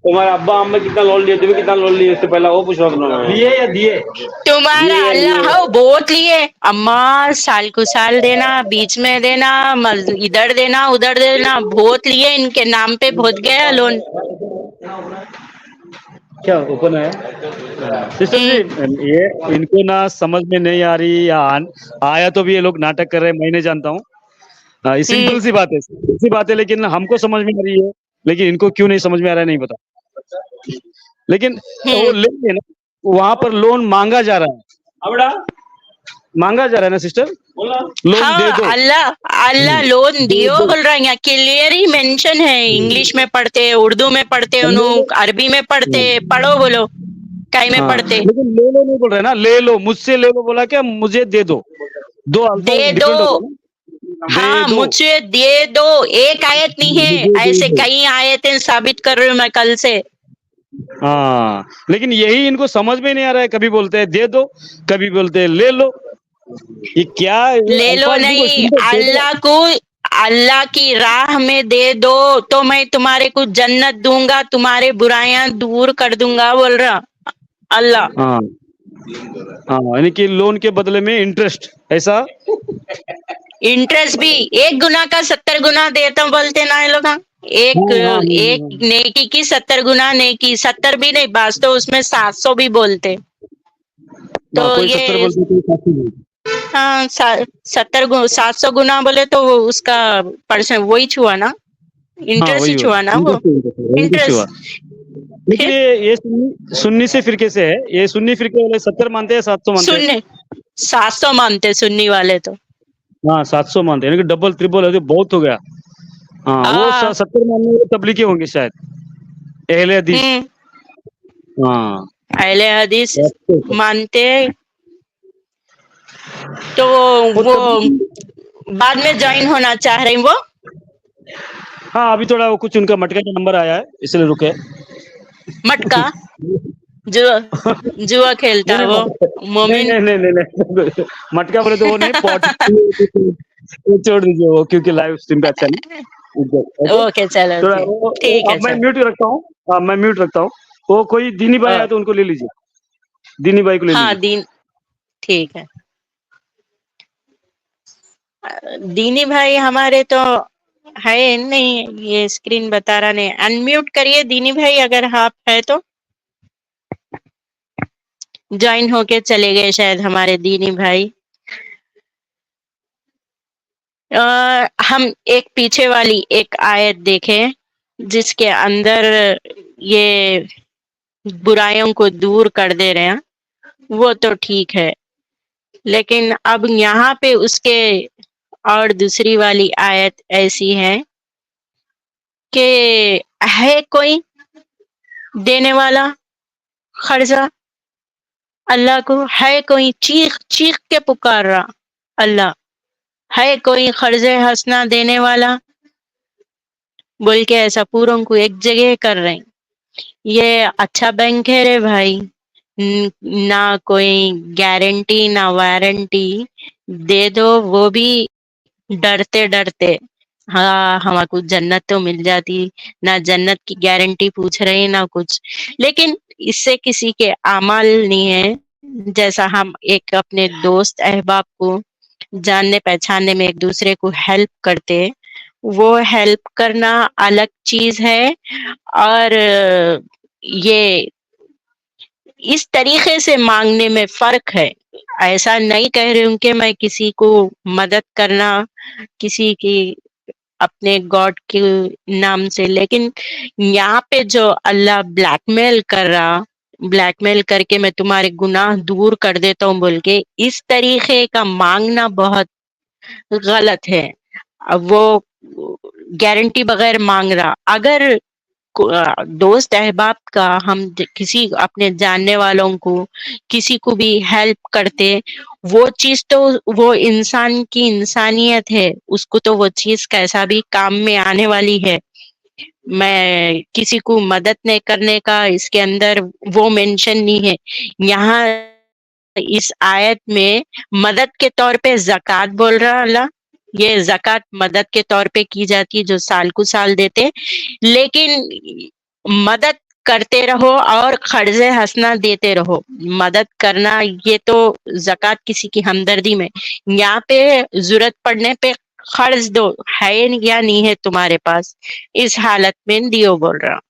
तुम्हारे अब्बा अम्मा कितना लोन लिए, तुम्हें कितना लोन लिए इससे पहले? वो पूछ रहा हूँ। लिए या दिए? तुम्हारा अल्लाह हो बहुत लिए। अम्मा साल को साल देना, बीच में देना, इधर देना, उधर देना, बहुत लिए। इनके नाम पे बहुत गया लोन। क्या ओपन है? सिस्टर जी, ये इनको ना समझ में नहीं आ रही या आया तो भी ये लोग नाटक कर रहे हैं, मैं नहीं जानता हूँ। ये सिंपल सी बात है, सिंपल सी बात है, लेकिन हमको समझ में आ रही है, लेकिन इनको क्यों नहीं समझ में आ रहा है नहीं पता। लेकिन वो लेंगे ना, वहां पर लोन मांगा जा रहा है, मांगा जा रहा है ना सिस्टर, लोन दे हाँ, दो। अल्लाह अल्लाह लोन दियो बोल रहा है, यहाँ क्लियर ही मेंशन है। इंग्लिश में पढ़ते, उर्दू में पढ़ते, अरबी में पढ़ते, पढ़ो बोलो कई में हाँ, पढ़ते, लेकिन ले लो नहीं बोल रहे ना, ले लो, मुझसे ले लो बोला क्या, मुझे दे दो, दो दे अल्फाज दो। डिफरेंट होता है ना, हाँ, दे दो, मुझे दे दो, एक आयत नहीं है, मुझे दे ऐसे दो। कई आयतें साबित कर रही हूँ मैं कल से। हाँ, लेकिन यही इनको समझ में नहीं आ रहा है, कभी बोलते हैं दे दो, कभी बोलते हैं ले लो, ये क्या ये ले लो अल्फाज देखो, नहीं, सिंपल दे दो। अल्लाह की राह में दे दो तो मैं तुम्हारे को जन्नत दूंगा, तुम्हारे बुराइयां दूर कर दूंगा बोल रहा अल्लाह। हाँ हाँ, यानी कि लोन के बदले में इंटरेस्ट, ऐसा। इंटरेस्ट भी 1 गुना का 70 गुना देता बोलते ना ये लोग। हाँ, एक नेकी की 70 गुना नेकी, 70 भी नहीं, बास तो उसमें 700 भी बोलते। तो कोई ये 70 बोलते, कोई 60 बोलते। हाँ 700 गुना बोले तो उसका परसेंट वही छुआ ना, हाँ इंटरेस्ट ही वही छुआ ना वो, इंटरेस्ट हुआ। इंटरेस्ट। लेकिन ये सुन्नी से फिरके से है, ये सुन्नी फिरके वाले 70 मानते हैं, 700 मानते हैं। सुन्नी 700 मानते सुन्नी वाले तो। हाँ 700 मानते हैं, यानी कि डबल ट्रिपल है तो बहुत हो गया। हाँ वो 70 मानने वाले तबलीगी होंगे शायद, अहले हदीस। हाँ अहले हदीस मानते, तो वो बाद में ज्वाइन होना चाह रहे हैं वो। हाँ अभी थोड़ा वो कुछ उनका मटका का नंबर आया है, इसलिए रुके। मटका जुआ खेलता है वो मोमिन। नहीं, मटका बोले तो वो नहीं, पॉट छोड़ दीजिए वो, क्योंकि लाइव स्ट्रीम पे अच्छा नहीं। ओके चलो ठीक है। अब मैं म्यूट रखता हूँ, हाँ मैं म्यूट रखता हूँ। वो कोई दीनी भाई आया तो उनको ले लीजिए, दीनी भाई को ले हाँ लीजिए। ठीक है। दीनी भाई हमारे तो है नहीं, ये स्क्रीन बता रहा नहीं, अनम्यूट करिए दीनी भाई अगर आप है तो। ज्वाइन होके चले गए शायद हमारे दीनी भाई। हम एक पीछे वाली एक आयत देखें जिसके अंदर ये बुराइयों को दूर कर दे रहे हैं, वो तो ठीक है, लेकिन अब यहाँ पे उसके और दूसरी वाली आयत ऐसी है कि है कोई देने वाला खर्चा अल्लाह को, है कोई चीख चीख के पुकार रहा अल्लाह, है कोई खर्जे हंसना देने वाला बोल के ऐसा पूरों को एक जगह कर रहे हैं। ये अच्छा बैंक है रे भाई, ना कोई गारंटी ना वारंटी, दे दो वो भी डरते डरते। हाँ हमको जन्नत तो मिल जाती, ना जन्नत की गारंटी पूछ रहे ना कुछ, लेकिन इससे किसी के अमाल नहीं है। जैसा हम एक अपने दोस्त अहबाब को जानने पहचानने में एक दूसरे को हेल्प करते, वो हेल्प करना अलग चीज है, और ये इस तरीके से मांगने में फर्क है। ऐसा नहीं कह रही हूँ कि मैं किसी को मदद करना किसी की अपने गॉड के नाम से, लेकिन यहाँ पे जो अल्लाह ब्लैकमेल कर रहा, ब्लैकमेल करके मैं तुम्हारे गुनाह दूर कर देता हूँ बोल के इस तरीके का मांगना बहुत गलत है। अब वो गारंटी बगैर मांग रहा, अगर दोस्त अहबाब का हम किसी अपने जानने वालों को किसी को भी हेल्प करते, वो चीज तो वो इंसान की इंसानियत है, उसको तो वो चीज कैसा भी काम में आने वाली है। मैं किसी को मदद नहीं करने का इसके अंदर वो मेंशन नहीं है। यहाँ इस आयत में मदद के तौर पे ज़कात बोल रहा अल्लाह, ये ज़कात मदद के तौर पे की जाती है जो साल को साल देते, लेकिन मदद करते रहो और कर्जे हंसना देते रहो। मदद करना ये तो ज़कात किसी की हमदर्दी में, यहाँ पे जरूरत पड़ने पे कर्ज दो, है या नहीं है तुम्हारे पास, इस हालत में दियो बोल रहा।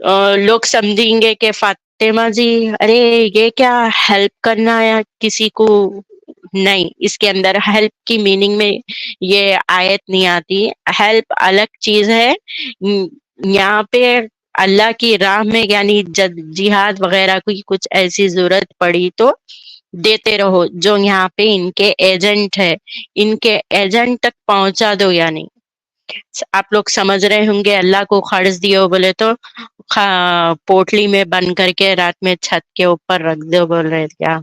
लोग समझेंगे कि फातिमा जी, अरे ये क्या हेल्प करना है किसी को। नहीं, इसके अंदर हेल्प की मीनिंग में ये आयत नहीं आती। हेल्प अलग चीज है। यहाँ पे अल्लाह की राह में यानी जिहाद वगैरह की कुछ ऐसी जरूरत पड़ी तो देते रहो। जो यहाँ पे इनके एजेंट है, इनके एजेंट तक पहुंचा दो। यानी आप लोग समझ रहे होंगे, अल्लाह को खर्च दियो बोले तो पोटली में बंद करके रात में छत के ऊपर रख दो बोल रहे थे क्या,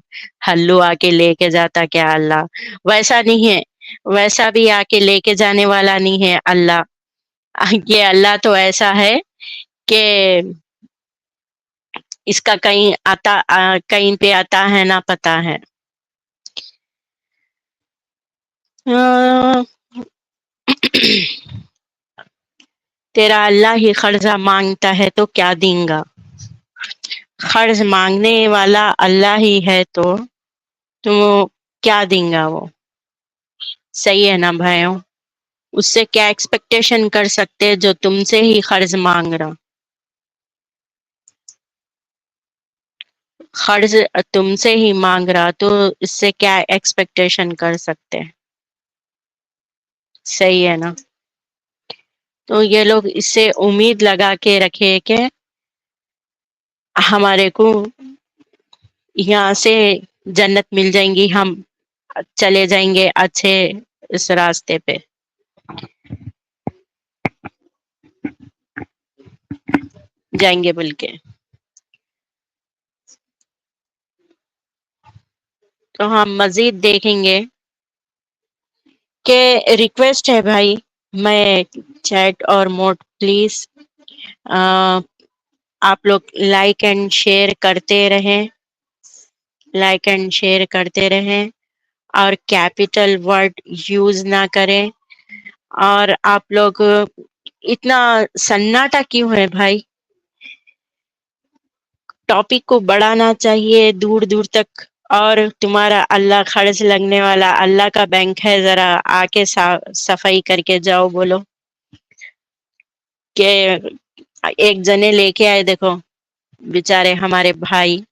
हल्लू आके लेके जाता क्या अल्लाह? वैसा नहीं है, वैसा भी आके लेके जाने वाला नहीं है अल्लाह। ये अल्लाह तो ऐसा है कि इसका कहीं पे आता है ना पता है। अ, तेरा अल्लाह ही कर्जा मांगता है तो क्या देगा? कर्ज मांगने वाला अल्लाह ही है तो तुम क्या देगा वो? सही है ना भाइयों? उससे क्या एक्सपेक्टेशन कर सकते हैं जो तुमसे ही कर्ज मांग रहा? कर्ज तुमसे ही मांग रहा तो इससे क्या एक्सपेक्टेशन कर सकते हैं? सही है ना? तो ये लोग इससे उम्मीद लगा के रखे कि हमारे को यहाँ से जन्नत मिल जाएंगी, हम चले जाएंगे अच्छे इस रास्ते पे। जाएंगे बोल के। तो हम मजीद देखेंगे कि रिक्वेस्ट है भाई, मैं चैट और मोड प्लीज आप लोग लाइक एंड शेयर करते रहें, लाइक एंड शेयर करते रहें और कैपिटल वर्ड यूज ना करें। और आप लोग इतना सन्नाटा क्यों है भाई? टॉपिक को बढ़ाना चाहिए दूर दूर तक। और तुम्हारा अल्लाह खर्च लगने वाला अल्लाह का बैंक है, जरा आके सफाई करके जाओ। बोलो कि एक जने लेके आए, देखो बेचारे हमारे भाई,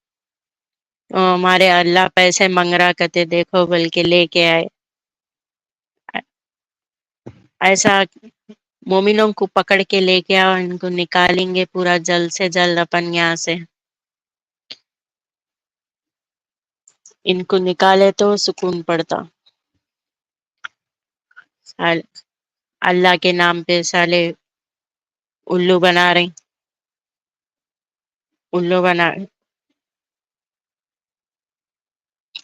हमारे अल्लाह पैसे मंग रहा करते, देखो बोल के लेके आए। ऐसा मोमिनों को पकड़ के लेके आओ, इनको निकालेंगे पूरा जल्द से जल्द अपन यहाँ से। इनको निकाले तो सुकून पड़ता। अल्लाह के नाम पे साले उल्लू बना रहे, उल्लू बना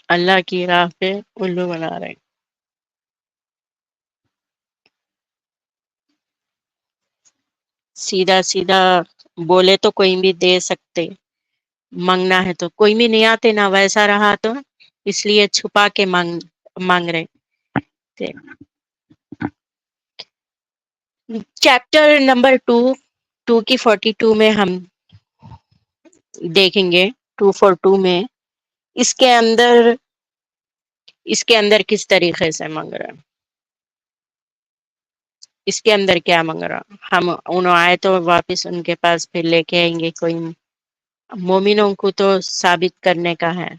अल्लाह की राह पे उल्लू बना रहे। सीधा सीधा बोले तो कोई भी दे सकते, मांगना है तो कोई भी नहीं आते ना। वैसा रहा तो इसलिए छुपा के मांग रहे थे। चैप्टर नंबर 2 की 42 में हम देखेंगे। 242 में इसके अंदर किस तरीके से मांग रहा है, इसके अंदर क्या मांग रहा। हम उन आए तो वापस उनके पास फिर लेके आएंगे। कोई मोमिनों को तो साबित करने का है,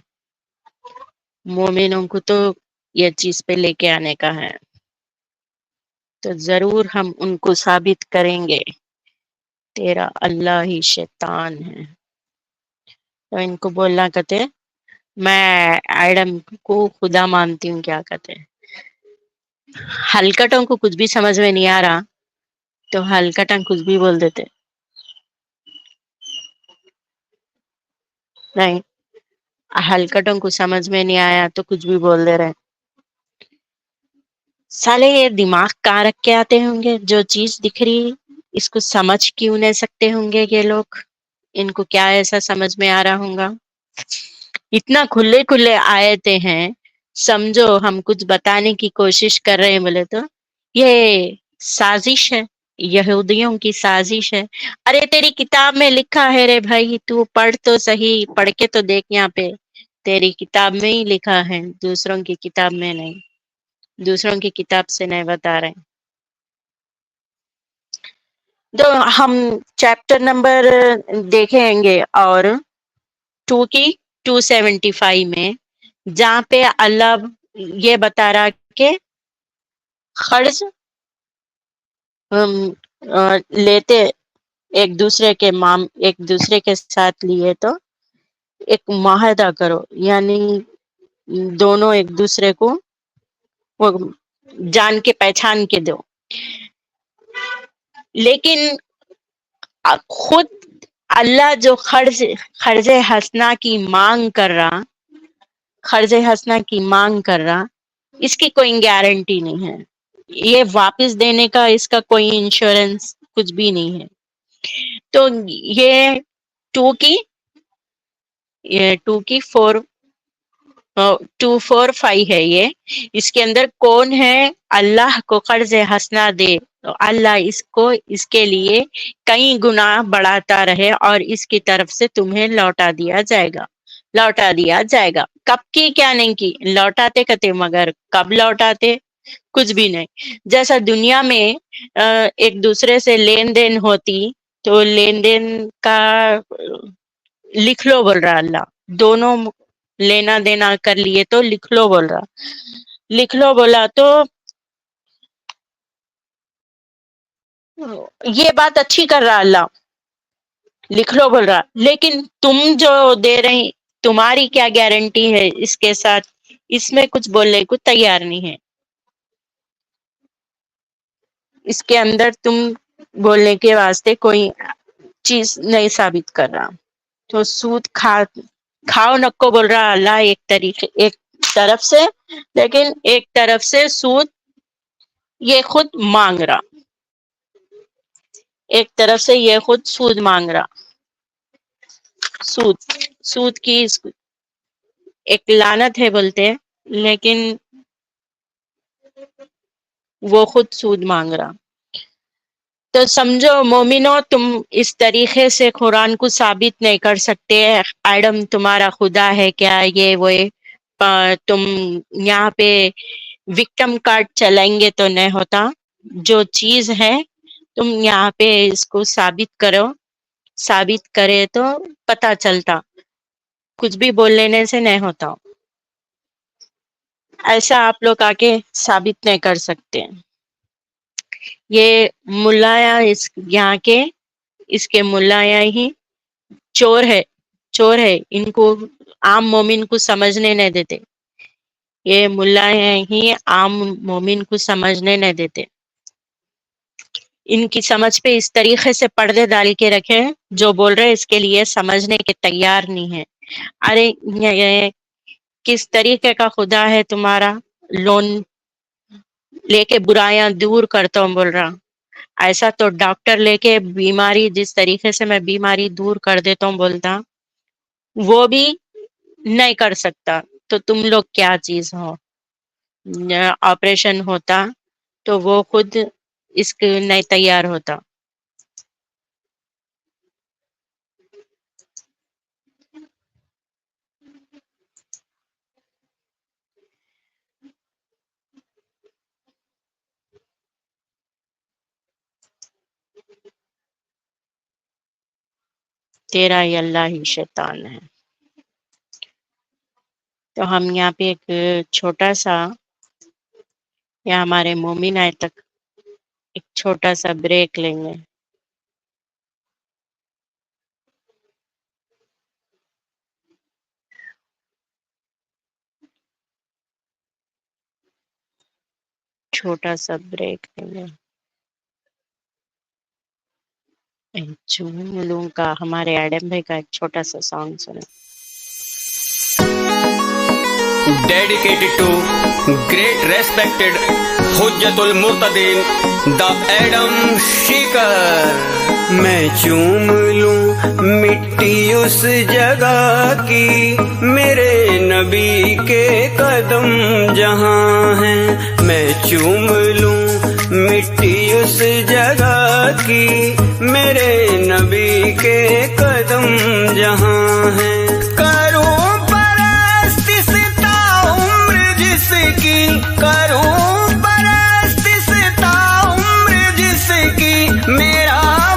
मोमिनों को तो ये चीज पे लेके आने का है। तो जरूर हम उनको साबित करेंगे तेरा अल्लाह ही शैतान है। तो इनको बोलना कहते मैं एडम को खुदा मानती हूँ, क्या कहते हैं। हलकटों को कुछ भी समझ में नहीं आ रहा तो हलकटन कुछ भी बोल देते। नहीं, हलकटों को समझ में नहीं आया तो कुछ भी बोल दे रहे। साले ये दिमाग कहाँ रख के आते होंगे? जो चीज दिख रही इसको समझ क्यों नहीं सकते होंगे ये लोग? इनको क्या ऐसा समझ में आ रहा होगा? इतना खुले खुले आयते हैं, समझो हम कुछ बताने की कोशिश कर रहे हैं बोले तो ये साजिश है, यहूदियों की साजिश है। अरे तेरी किताब में लिखा है रे भाई, तू पढ़ तो सही, पढ़ के तो देख। यहाँ पे तेरी किताब में ही लिखा है, दूसरों की किताब में नहीं, दूसरों की किताब से नहीं बता रहे। تو ہم چیپٹر نمبر دیکھیں گے اور 2 کی 275 میں، جہاں پہ اللہ یہ بتا رہا کہ قرض لیتے ایک دوسرے کے ساتھ لیے تو ایک معاہدہ کرو، یعنی دونوں ایک دوسرے کو وہ جان کے پہچان کے دو. لیکن خود اللہ جو قرض حسنہ کی مانگ کر رہا اس کی کوئی گارنٹی نہیں ہے، یہ واپس دینے کا اس کا کوئی انشورنس کچھ بھی نہیں ہے. تو یہ 2 کی 245 ہے. یہ اس کے اندر کون ہے اللہ کو قرض حسنہ دے تو اللہ اس کے لیے کئی گنا بڑھاتا رہے اور اس کی طرف سے تمہیں لوٹا دیا جائے گا. کب کی کیا نہیں کی، لوٹاتے کتے، مگر کب لوٹاتے کچھ بھی نہیں. جیسا دنیا میں ایک دوسرے سے لین دین ہوتی تو لین دین کا لکھ لو بول رہا اللہ، دونوں لینا دینا کر لیے تو لکھ لو بولا تو یہ بات اچھی کر رہا اللہ، لکھ لو بول رہا. لیکن تم جو دے رہی، تمہاری کیا گارنٹی ہے اس کے ساتھ، اس میں کچھ بولنے کو تیار نہیں ہے. اس کے اندر تم بولنے کے واسطے کوئی چیز نہیں ثابت کر رہا. تو سود کھاؤ نکو بول رہا اللہ ایک طرف سے، لیکن ایک طرف سے سود یہ خود مانگ رہا، ایک طرف سے یہ خود سود مانگ رہا. سود کی ایک لعنت ہے بولتے ہیں، لیکن وہ خود سود مانگ رہا. تو سمجھو مومنو، تم اس طریقے سے قرآن کو ثابت نہیں کر سکتے ایڈم تمہارا خدا ہے کیا، یہ وہ تم یہاں پہ وکٹم کارڈ چلائیں گے تو نہیں ہوتا. جو چیز ہے تم یہاں پہ اس کو ثابت کرے تو پتا چلتا، کچھ بھی بول لینے سے نہیں ہوتا. ایسا آپ لوگ آ کے ثابت نہیں کر سکتے. یہ ملایا یہاں کے اس کے ملایا ہی چور ہے، ان کو عام مومن کو سمجھنے نہیں دیتے. یہ ملایا ہی عام مومن کو سمجھنے نہیں دیتے. ان کی سمجھ پہ اس طریقے سے پردے ڈال کے رکھے، جو بول رہے اس کے لیے سمجھنے کے تیار نہیں ہے. ارے یہ کس طریقے کا خدا ہے تمہارا، لون لے کے برائیاں دور کرتا ہوں بول رہا. ایسا تو ڈاکٹر لے کے بیماری، جس طریقے سے میں بیماری دور کر دیتا ہوں بولتا، وہ بھی نہیں کر سکتا. تو تم لوگ کیا چیز ہو. آپریشن ہوتا تو وہ خود اس کے نہیں تیار ہوتا. تیرا ہی اللہ ہی شیطان ہے. تو ہم یہاں پہ ایک چھوٹا سا، یا ہمارے مومن آئے تک ایک چھوٹا سا بریک لیں گے. چھوٹا سا بریک لیں گے. جھوم کا ہمارے ایڈم بھائی کا ایک چھوٹا سا سانگ سنیں. Dedicated to great respected حجت المرتدین the Adam Shaker. میں چوم لوں مٹی اس جگہ کی، میرے نبی کے قدم جہاں ہیں. میں چوم لوں مٹی اس جگہ کی، میرے نبی کے قدم جہاں ہیں. کروں کروں پرست ستا عمر جس کی، میرا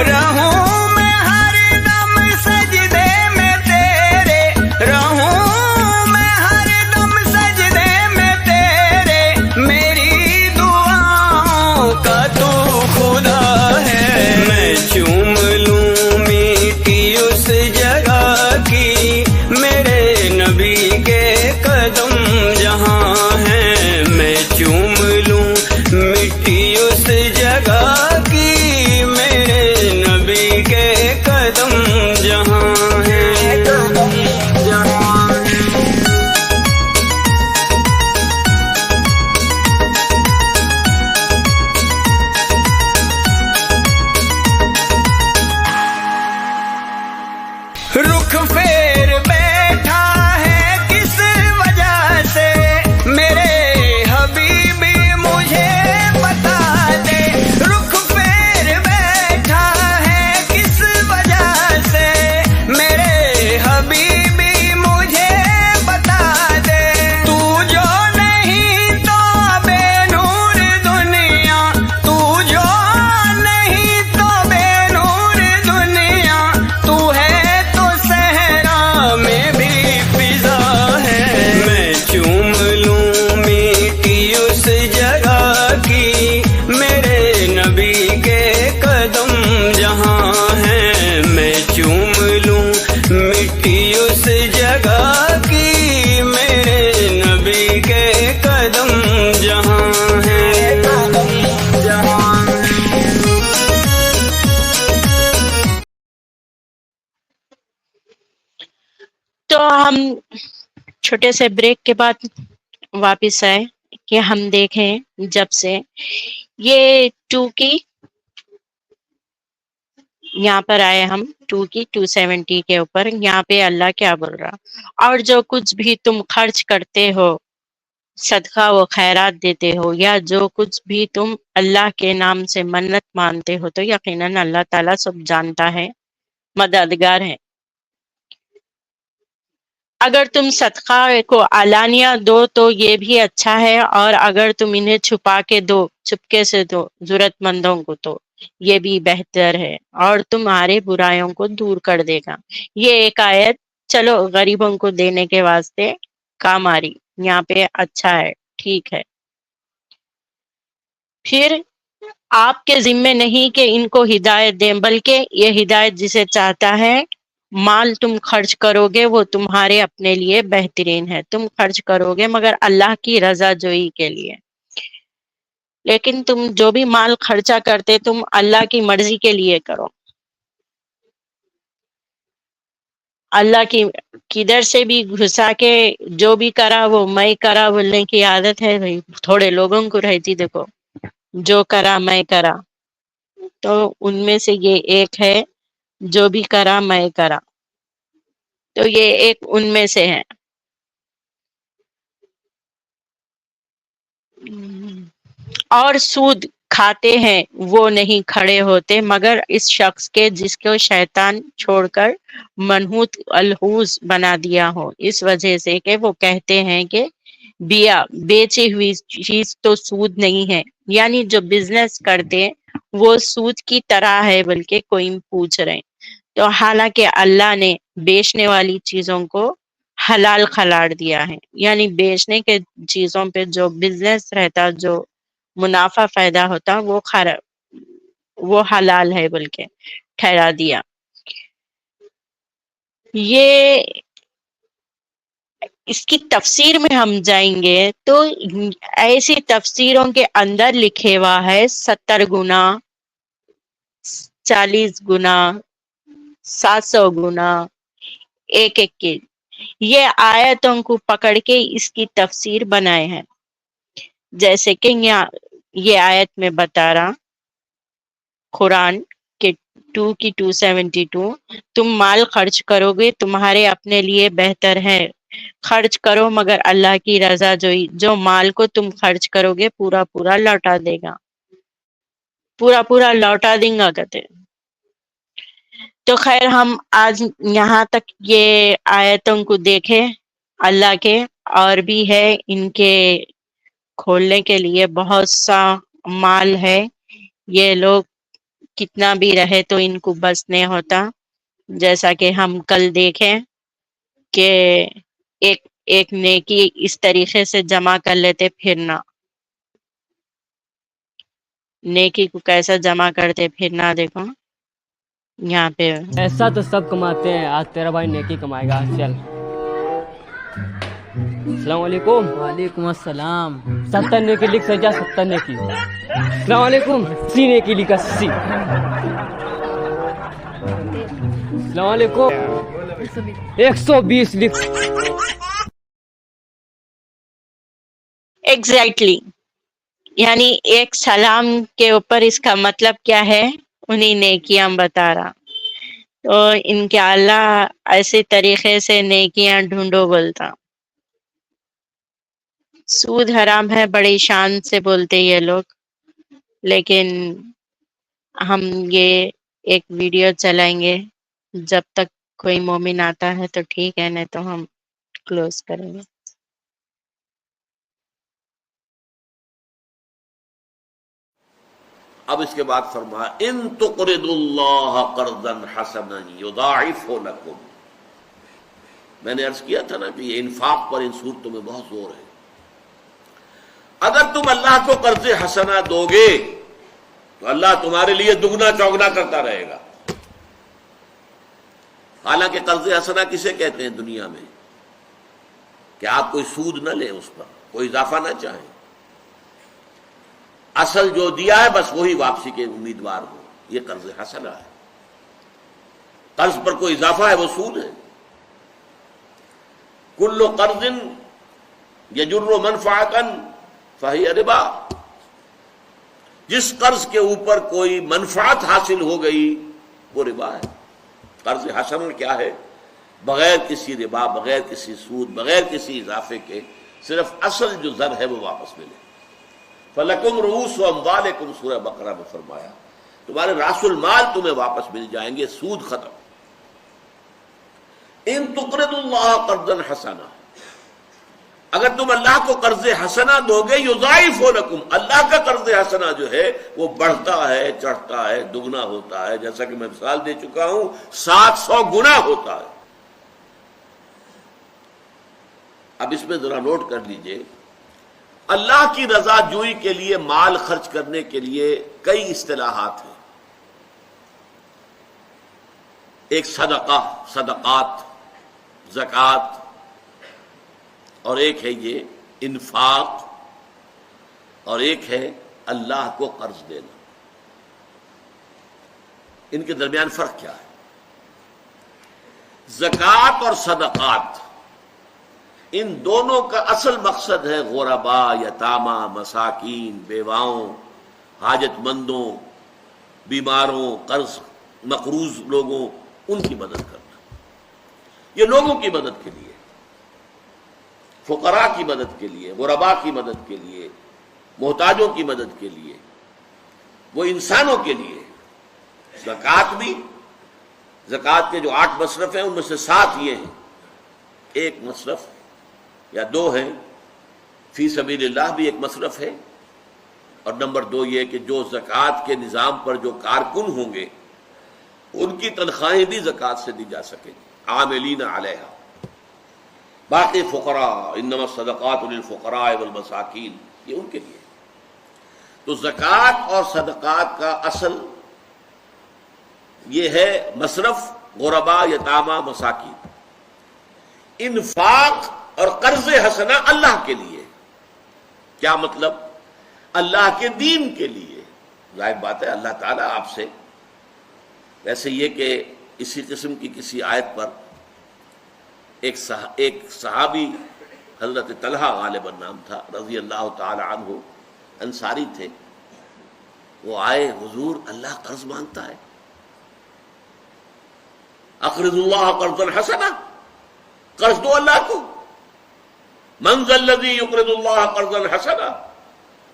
रहूं मैं हरदम सजदे में तेरे, रहूं मैं हरदम सजदे में तेरे, मेरी दुआओं का तू खुदा है। मैं चूम लूं मिट्टी उस जगह की, मेरे नबी के कदम जहां हैं। मैं चूम लूं मिट्टी उस जगह की, मेरे नबी के कदम जहां हैं, जहां हैं। रुख फेर बैठा है किस वजह से, मेरे हबीबी मुझे बता दे। रुख फेर बैठा है किस वजह से, मेरे हबीबी मुझे बता दे। तू जो नहीं तो बेनूर दुनिया, तू जो नहीं तो बेनूर दुनिया, तू है तो सहरा में भी फिजा है। मैं चूम लूं मिट्टी उस जगह की, मेरे नबी के कदम जहां हैं। मैं चूम लूं मिट्टी उस जगह की, मेरे नबी के कदम जहां हैं, जहां हैं। तो हम छोटे से ब्रेक के बाद वापस आए कि हम देखें जब से ये 2 की यहाँ पर आए, हम 2 की 270 के ऊपर। यहाँ पे अल्लाह क्या बोल रहा, और जो कुछ भी तुम खर्च करते हो, सदका व खैरात देते हो, या जो कुछ भी तुम अल्लाह के नाम से मन्नत मानते हो, तो यकीनन अल्लाह ताला सब जानता है, मददगार है। अगर तुम सदका को आलानिया दो तो ये भी अच्छा है, और अगर तुम इन्हें छुपा के दो, चुपके से दो जरूरतमंदों को, तो ये भी बेहतर है और तुम्हारे बुराइयों को दूर कर देगा। ये एक आयत चलो गरीबों को देने के वास्ते काम आ रही, यहाँ पे अच्छा है, ठीक है। फिर आपके जिम्मे नहीं कि इनको हिदायत दें, बल्कि ये हिदायत जिसे चाहता है, माल तुम खर्च करोगे वो तुम्हारे अपने लिए बेहतरीन है, तुम खर्च करोगे मगर अल्लाह की रजा जोई के लिए। लेकिन तुम जो भी माल खर्चा करते तुम अल्लाह की मर्जी के लिए करो। अल्लाह की किधर से भी घुसा के जो भी करा वो मैं करा बोलने की आदत है भाई, थोड़े लोगों को रहती। देखो, जो करा मैं करा, तो उनमें से ये एक है, जो भी करा मैं करा, तो ये एक उनमें से है। और सूद खाते हैं वो नहीं खड़े होते मगर इस शख्स के जिसको शैतान छोड़कर मनहूत अलहूज बना दिया हो, इस वजह से कि वो कहते हैं कि बिया बेची हुई चीज तो सूद नहीं है, यानी जो बिजनेस करते हैं वो सूद की तरह है, बल्कि कोई पूछ रहे। तो हालांकि अल्लाह ने बेचने वाली चीजों को हलाल करार दिया है, यानी बेचने के चीजों पे जो बिजनेस रहता, जो मुनाफा फायदा होता, वो हलाल है बल्कि ठहरा दिया। ये इसकी तफसीर में हम जाएंगे तो ऐसी तफसीरों के अंदर लिखे हुआ है 70 गुना, 40 गुना, 700 गुना, एक के ये आयतों को पकड़ के इसकी तफसीर बनाए हैं। जैसे कि यहाँ ये आयत में बता रहा, कुरान के 2 की 272, तुम माल खर्च करोगे तुम्हारे अपने लिए बेहतर है, खर्च करो मगर अल्लाह की रजा जोई, जो माल को तुम खर्च करोगे पूरा पूरा लौटा देगा, पूरा पूरा लौटा देगा कहते। तो खैर हम आज यहाँ तक ये आयतों को देखे अल्लाह के, और भी है इनके खोलने के लिए बहुत सा माल है। ये लोग کتنا بھی رہے تو ان کو بس نہیں ہوتا. جیسا کہ ہم کل دیکھیں کہ ایک نیکی اس طریقے سے جمع کر لیتے پھرنا، نیکی کو کیسا جمع کرتے پھرنا. دیکھو یہاں پہ ایسا تو سب کماتے ہیں، آج تیرا بھائی نیکی کمائے گا. چل السلام علیکم. وعلیکم السلام. 70 نیکی لکھ سجا، 70 نیکی. السلام علیکم. 80 نیکی لکھا، 80. السلام علیکم. 120 لکھ. ایگزیکٹلی یعنی ایک سلام کے اوپر اس کا مطلب کیا ہے انہیں نیکیاں بتا رہا. تو ان کے اللہ ایسے طریقے سے نیکیاں ڈھونڈو بولتا. سود حرام ہے بڑی شان سے بولتے یہ لوگ، لیکن ہم یہ ایک ویڈیو چلائیں گے. جب تک کوئی مومن آتا ہے تو ٹھیک ہے، نہیں تو ہم کلوز کریں گے. اب اس کے بعد فرمایا ان تقرضوا اللہ قرضا حسنا یضاعفہ لکم. میں نے عرض کیا تھا نا کہ یہ انفاق پر ان صورتوں میں بہت زور ہے. اگر تم اللہ کو قرض حسنا دو گے تو اللہ تمہارے لیے دگنا چوگنا کرتا رہے گا. حالانکہ قرض حسنا کسے کہتے ہیں دنیا میں؟ کہ آپ کوئی سود نہ لیں، اس پر کوئی اضافہ نہ چاہیں، اصل جو دیا ہے بس وہی واپسی کے امیدوار ہو. یہ قرض حسنا ہے. قرض پر کوئی اضافہ ہے وہ سود ہے. کل قرض یجر منفعتا فہی ربا. جس قرض کے اوپر کوئی منفعت حاصل ہو گئی وہ ربا ہے. قرض حسن کیا ہے؟ بغیر کسی ربا، بغیر کسی سود، بغیر کسی اضافے کے صرف اصل جو زر ہے وہ واپس ملے. فَلَكُمْ رُؤُوسُ أَمْوَالِكُمْ سورہ بقرہ میں فرمایا تمہارے راس المال تمہیں واپس مل جائیں گے. سود ختم. ان تقرضوا اللہ قرضا حسنا، اگر تم اللہ کو قرض حسنا دو گے یضاعف لکم، اللہ کا قرض حسنا جو ہے وہ بڑھتا ہے، چڑھتا ہے، دگنا ہوتا ہے. جیسا کہ میں مثال دے چکا ہوں 700 گنا ہوتا ہے. اب اس میں ذرا نوٹ کر لیجئے، اللہ کی رضا جوئی کے لیے مال خرچ کرنے کے لیے کئی اصطلاحات ہیں. ایک صدقہ، صدقات، زکوٰۃ، اور ایک ہے یہ انفاق، اور ایک ہے اللہ کو قرض دینا. ان کے درمیان فرق کیا ہے؟ زکوٰۃ اور صدقات، ان دونوں کا اصل مقصد ہے غرباء، یتامہ، مساکین، بیواؤں، حاجت مندوں، بیماروں، قرض مقروض لوگوں، ان کی مدد کرنا. یہ لوگوں کی مدد کے لیے، فقراء کی مدد کے لیے، غرباء کی مدد کے لیے، محتاجوں کی مدد کے لیے، وہ انسانوں کے لیے. زکوٰۃ بھی، زکوٰۃ کے جو 8 مصرف ہیں ان میں سے 7 یہ ہیں. ایک مصرف یا 2 ہیں. فی سبیل اللہ بھی ایک مصرف ہے، اور نمبر 2 یہ کہ جو زکوٰۃ کے نظام پر جو کارکن ہوں گے ان کی تنخواہیں بھی زکوٰۃ سے دی جا سکیں، عاملین علیہا. باقی فقراء، انما الصدقات للفقراء والمساکین، یہ ان کے لیے. تو زکوٰۃ اور صدقات کا اصل یہ ہے مصرف، غرباء، یتامہ، مساکین. انفاق اور قرض حسنہ اللہ کے لیے. کیا مطلب؟ اللہ کے دین کے لیے. ظاہر بات ہے اللہ تعالیٰ آپ سے، ویسے یہ کہ اسی قسم کی کسی آیت پر ایک صحابی حضرت طلحہ غالباً نام تھا رضی اللہ تعالی عنہ، انصاری تھے. وہ آئے، حضور اللہ قرض مانگتا ہے، اقرض اللہ قرضا حسنا، قرض دو اللہ کو. من ذا الذی یقرض اللہ قرضا حسنا،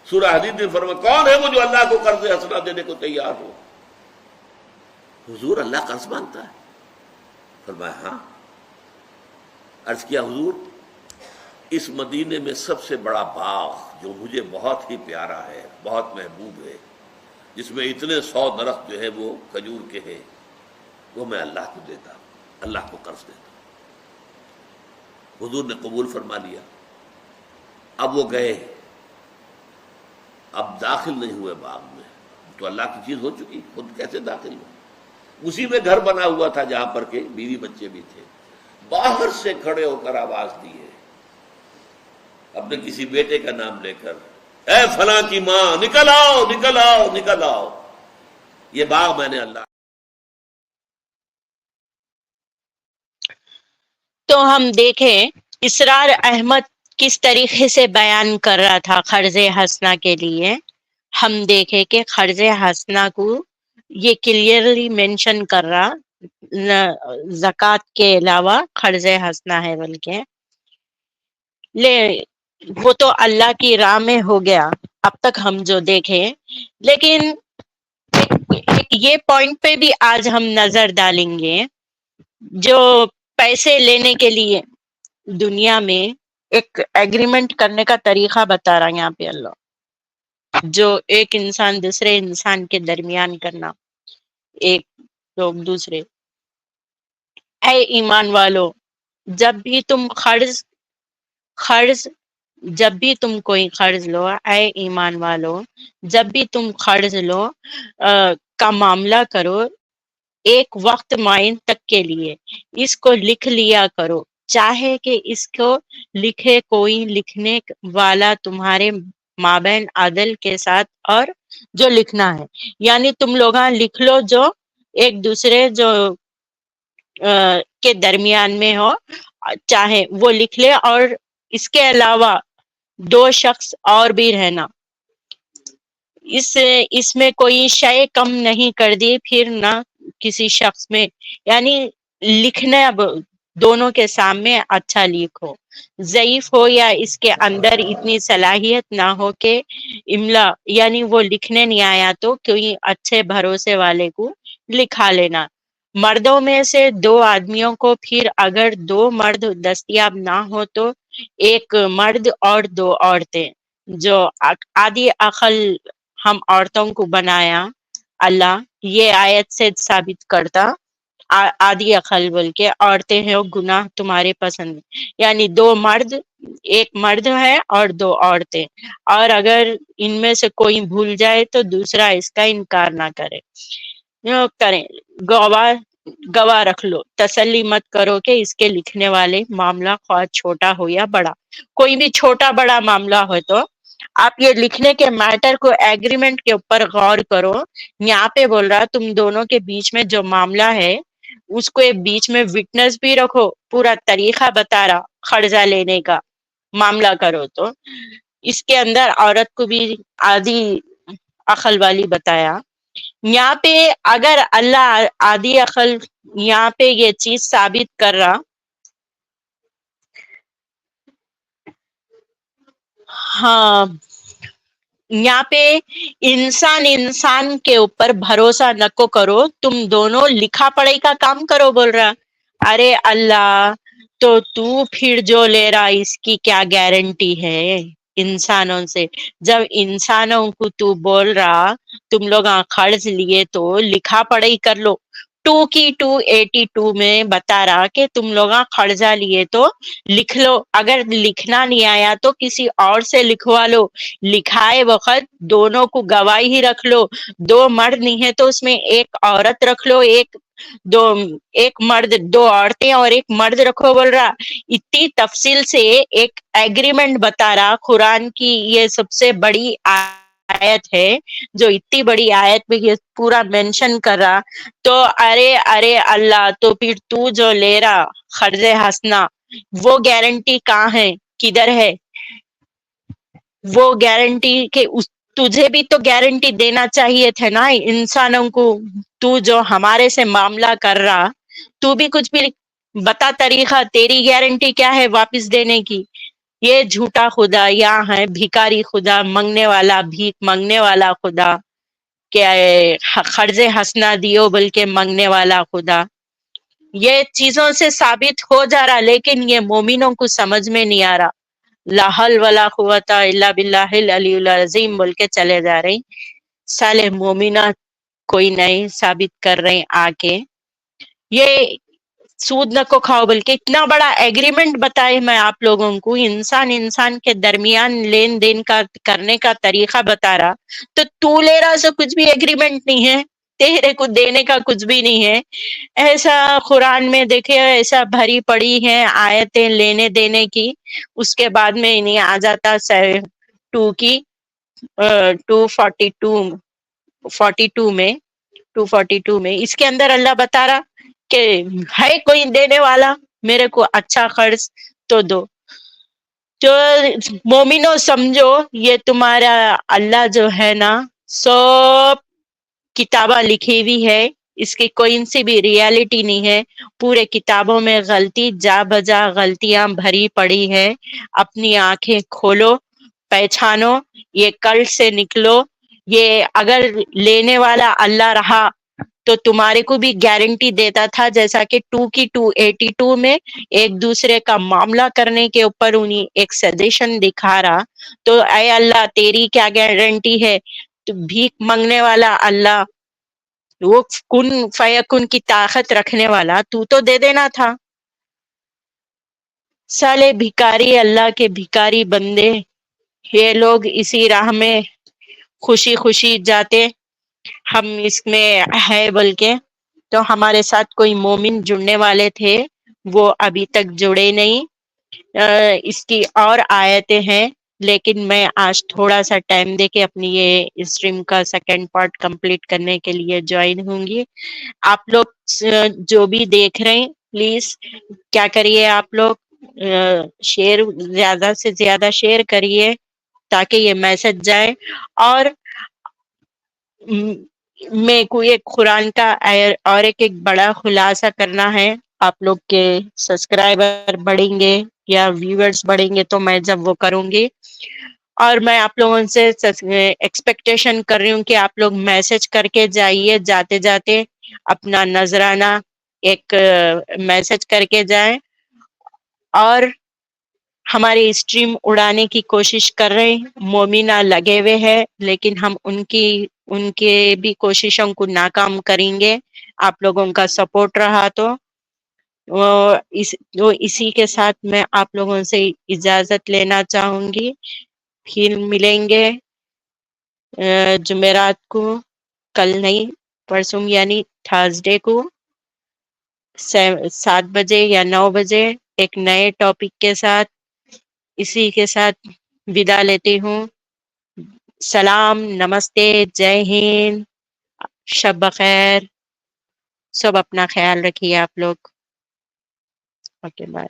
سورہ حدید میں فرمایا کون ہے وہ جو اللہ کو قرض حسنا دینے کو تیار ہو. حضور اللہ قرض مانگتا ہے؟ فرمایا ہاں. عرض کیا حضور اس مدینے میں سب سے بڑا باغ جو مجھے بہت ہی پیارا ہے، بہت محبوب ہے، جس میں اتنے 100 درخت جو ہے وہ کھجور کے ہیں، وہ میں اللہ کو دیتا ہوں، اللہ کو قرض دیتا ہوں۔ حضور نے قبول فرما لیا۔ اب وہ گئے، اب داخل نہیں ہوئے باغ میں، تو اللہ کی چیز ہو چکی، خود کیسے داخل ہو؟ اسی میں گھر بنا ہوا تھا جہاں پر کہ بیوی بچے بھی تھے۔ باہر سے کھڑے ہو کر آواز دی ہے اپنے کسی بیٹے کا نام لے کر، اے فلاں کی ماں، نکل آؤ نکل آؤ نکل آؤ، یہ باغ میں نے اللہ۔ تو ہم دیکھیں اسرار احمد کس طریقے سے بیان کر رہا تھا قرض حسنہ کے لیے۔ ہم دیکھیں کہ قرض حسنہ کو یہ کلیئرلی مینشن کر رہا، زکوٰۃ کے علاوہ قرض حسنہ ہے، بلکہ وہ تو اللہ کی راہ میں ہو گیا اب تک ہم جو دیکھیں، لیکن یہ پوائنٹ پہ بھی آج ہم نظر ڈالیں گے۔ جو پیسے لینے کے لیے دنیا میں ایک ایگریمنٹ کرنے کا طریقہ بتا رہا ہے یہاں پہ اللہ، جو ایک انسان دوسرے انسان کے درمیان کرنا، ایک لوگ دوسرے۔ اے ایمان والو، جب بھی تم جب بھی تم کوئی قرض لو، اے ایمان والو جب بھی تم قرض لو کا معاملہ کرو ایک وقت معین تک کے لیے، اس کو لکھ لیا کرو، چاہے کہ اس کو لکھے کوئی لکھنے والا تمہارے مابین عدل کے ساتھ، اور جو لکھنا ہے یعنی تم لوگ لکھ لو جو ایک دوسرے جو کے درمیان میں ہو، چاہے وہ لکھ لے، اور اس کے علاوہ 2 شخص اور بھی رہنا، اس میں کوئی شے کم نہیں کر دی، پھر نہ کسی شخص میں، یعنی لکھنا دونوں کے سامنے اچھا لکھو، ضعیف ہو یا اس کے اندر اتنی صلاحیت نہ ہو کہ املا یعنی وہ لکھنے نہیں آیا تو کوئی اچھے بھروسے والے کو لکھا لینا۔ مردوں میں سے 2 آدمیوں کو، پھر اگر 2 مرد دستیاب نہ ہو تو 1 مرد اور 2 عورتیں، جو آدھی عقل ہم عورتوں کو بنایا اللہ، یہ آیت سے ثابت کرتا آدھی عقل بول کے عورتیں ہیں، گناہ تمہارے پسند، یعنی 2 مرد، 1 مرد ہے اور 2 عورتیں، اور اگر ان میں سے کوئی بھول جائے تو دوسرا اس کا انکار نہ کریں، گواہ رکھ لو، تسلی مت کرو کہ اس کے لکھنے والے معاملہ خواہ چھوٹا ہو یا بڑا، کوئی بھی چھوٹا بڑا معاملہ ہو تو آپ یہ لکھنے کے میٹر کو ایگریمنٹ کے اوپر غور کرو۔ یہاں پہ بول رہا تم دونوں کے بیچ میں جو معاملہ ہے اس کو بیچ میں وٹنس بھی رکھو، پورا طریقہ بتا رہا قرضہ لینے کا معاملہ کرو، تو اس کے اندر عورت کو بھی آدھی عقل والی بتایا۔ یہاں پہ اگر اللہ آدھی عقل یہاں پہ یہ چیز ثابت کر رہا، ہاں یہاں پہ انسان کے اوپر بھروسہ نہ کرو، تم دونوں لکھا پڑھائی کا کام کرو، بول رہا۔ ارے اللہ، تو پھر جو لے رہا اس کی کیا گارنٹی ہے انسانوں سے؟ جب انسانوں کو تو بول رہا تم لوگ قرض لیے تو لکھا پڑھائی کر لو، 2 کی 282 میں بتا رہا کہ تم لوگ قرضہ لیے تو لکھ لو، اگر لکھنا نہیں آیا تو کسی اور سے لکھوا لو، لکھائے وقت دونوں کو گواہی ہی رکھ لو، 2 مرد نہیں ہے تو اس میں 1 عورت رکھ لو، 1 مرد 2 عورتیں اور 1 مرد رکھو، بول رہا۔ اتنی تفصیل سے ایک ایگریمنٹ بتا رہا، قرآن کی یہ سب سے بڑی آیت ہے جو اتنی بڑی آیت میں یہ پورا مینشن کر رہا، تو ارے اللہ، تو پھر تو جو لے رہا قرض حسنہ وہ گارنٹی کہاں ہے، کدھر ہے وہ گارنٹی؟ کہ تجھے بھی تو گارنٹی دینا چاہیے تھے نا انسانوں کو، تو جو ہمارے سے معاملہ کر رہا تو بھی کچھ بھی بتا طریقہ، تیری گارنٹی کیا ہے واپس دینے کی؟ یہ جھوٹا خدا یہاں ہے، بھیکاری خدا، منگنے والا، بھیک منگنے والا خدا، کیا قرض حسنہ دیو بلکہ منگنے والا خدا، یہ چیزوں سے ثابت ہو جا رہا، لیکن یہ مومنوں کو سمجھ میں نہیں آ رہا۔ لا حول ولا قوت الا باللہ العلی العظیم بول کے چلے جا رہے۔ साले मोमिना कोई नहीं साबित कर रहे हैं आके। ये सूद न को खाओ बल्कि इतना बड़ा एग्रीमेंट बताए मैं आप लोगों को, इंसान इंसान के दरमियान लेन देन का करने का तरीका बता रहा, तो तू ले रहा सो कुछ भी एग्रीमेंट नहीं है, तेरे को देने का कुछ भी नहीं है। ऐसा कुरान में देखे ऐसा भरी पड़ी है आयतें लेने देने की, उसके बाद में इन्हें आ जाता 2 की 242 में 242 में इसके अंदर अल्लाह बता रहा कि है कोई देने वाला मेरे को अच्छा कर्ज तो दो। तो मोमिनो समझो ये तुम्हारा अल्लाह जो है ना सब किताबा लिखी हुई है, इसकी कोई सी भी रियलिटी नहीं है। पूरे किताबों में गलती जा बजा गलतियां भरी पड़ी है। अपनी आंखें खोलो, पहचानो, ये कल से निकलो। ये अगर लेने वाला अल्लाह रहा तो तुम्हारे को भी गारंटी देता था, जैसा कि 2 की 282 में एक दूसरे का मामला करने के ऊपर उन्हीं एक सजेशन दिखा रहा। तो ऐ अल्लाह तेरी क्या गारंटी है? तो भीख मांगने वाला अल्लाह, वो कुन फयकुन की ताकत रखने वाला, तू तो दे देना था। साले भिकारी, अल्लाह के भिकारी बंदे, ये लोग इसी राह में खुशी खुशी जाते, हम इसमें है बल्कि। तो हमारे साथ कोई मोमिन जुड़ने वाले थे, वो अभी तक जुड़े नहीं। इसकी और आयतें हैं, लेकिन मैं आज थोड़ा सा टाइम दे के अपनी ये स्ट्रीम का सेकंड पार्ट कंप्लीट करने के लिए ज्वाइन होंगी। आप लोग जो भी देख रहे हैं प्लीज क्या करिए, आप लोग शेयर ज्यादा से ज्यादा शेयर करिए ताकि ये मैसेज जाए। और मेरे को एक कुरान का और एक बड़ा खुलासा करना है। आप लोग के सब्सक्राइबर बढ़ेंगे या व्यूअर्स बढ़ेंगे तो मैं जब वो करूंगी, और मैं आप लोगों से एक्सपेक्टेशन कर रही हूँ कि आप लोग मैसेज करके जाइए, जाते जाते अपना नजराना एक मैसेज करके जाएं। और हमारी स्ट्रीम उड़ाने की कोशिश कर रहे हैं, मोमिना लगे हुए हैं, लेकिन हम उनके भी कोशिशों को नाकाम करेंगे आप लोगों का सपोर्ट रहा तो। इसी के साथ मैं आप लोगों से इजाजत लेना चाहूंगी। फिर मिलेंगे जुमेरात को, कल नहीं परसों यानी थर्सडे को 7 बजे या 9 बजे एक नए टॉपिक के साथ। इसी के साथ विदा लेती हूँ। सलाम, नमस्ते, जय हिंद, शब बखैर। सब अपना ख्याल रखिए आप लोग। Okay bye.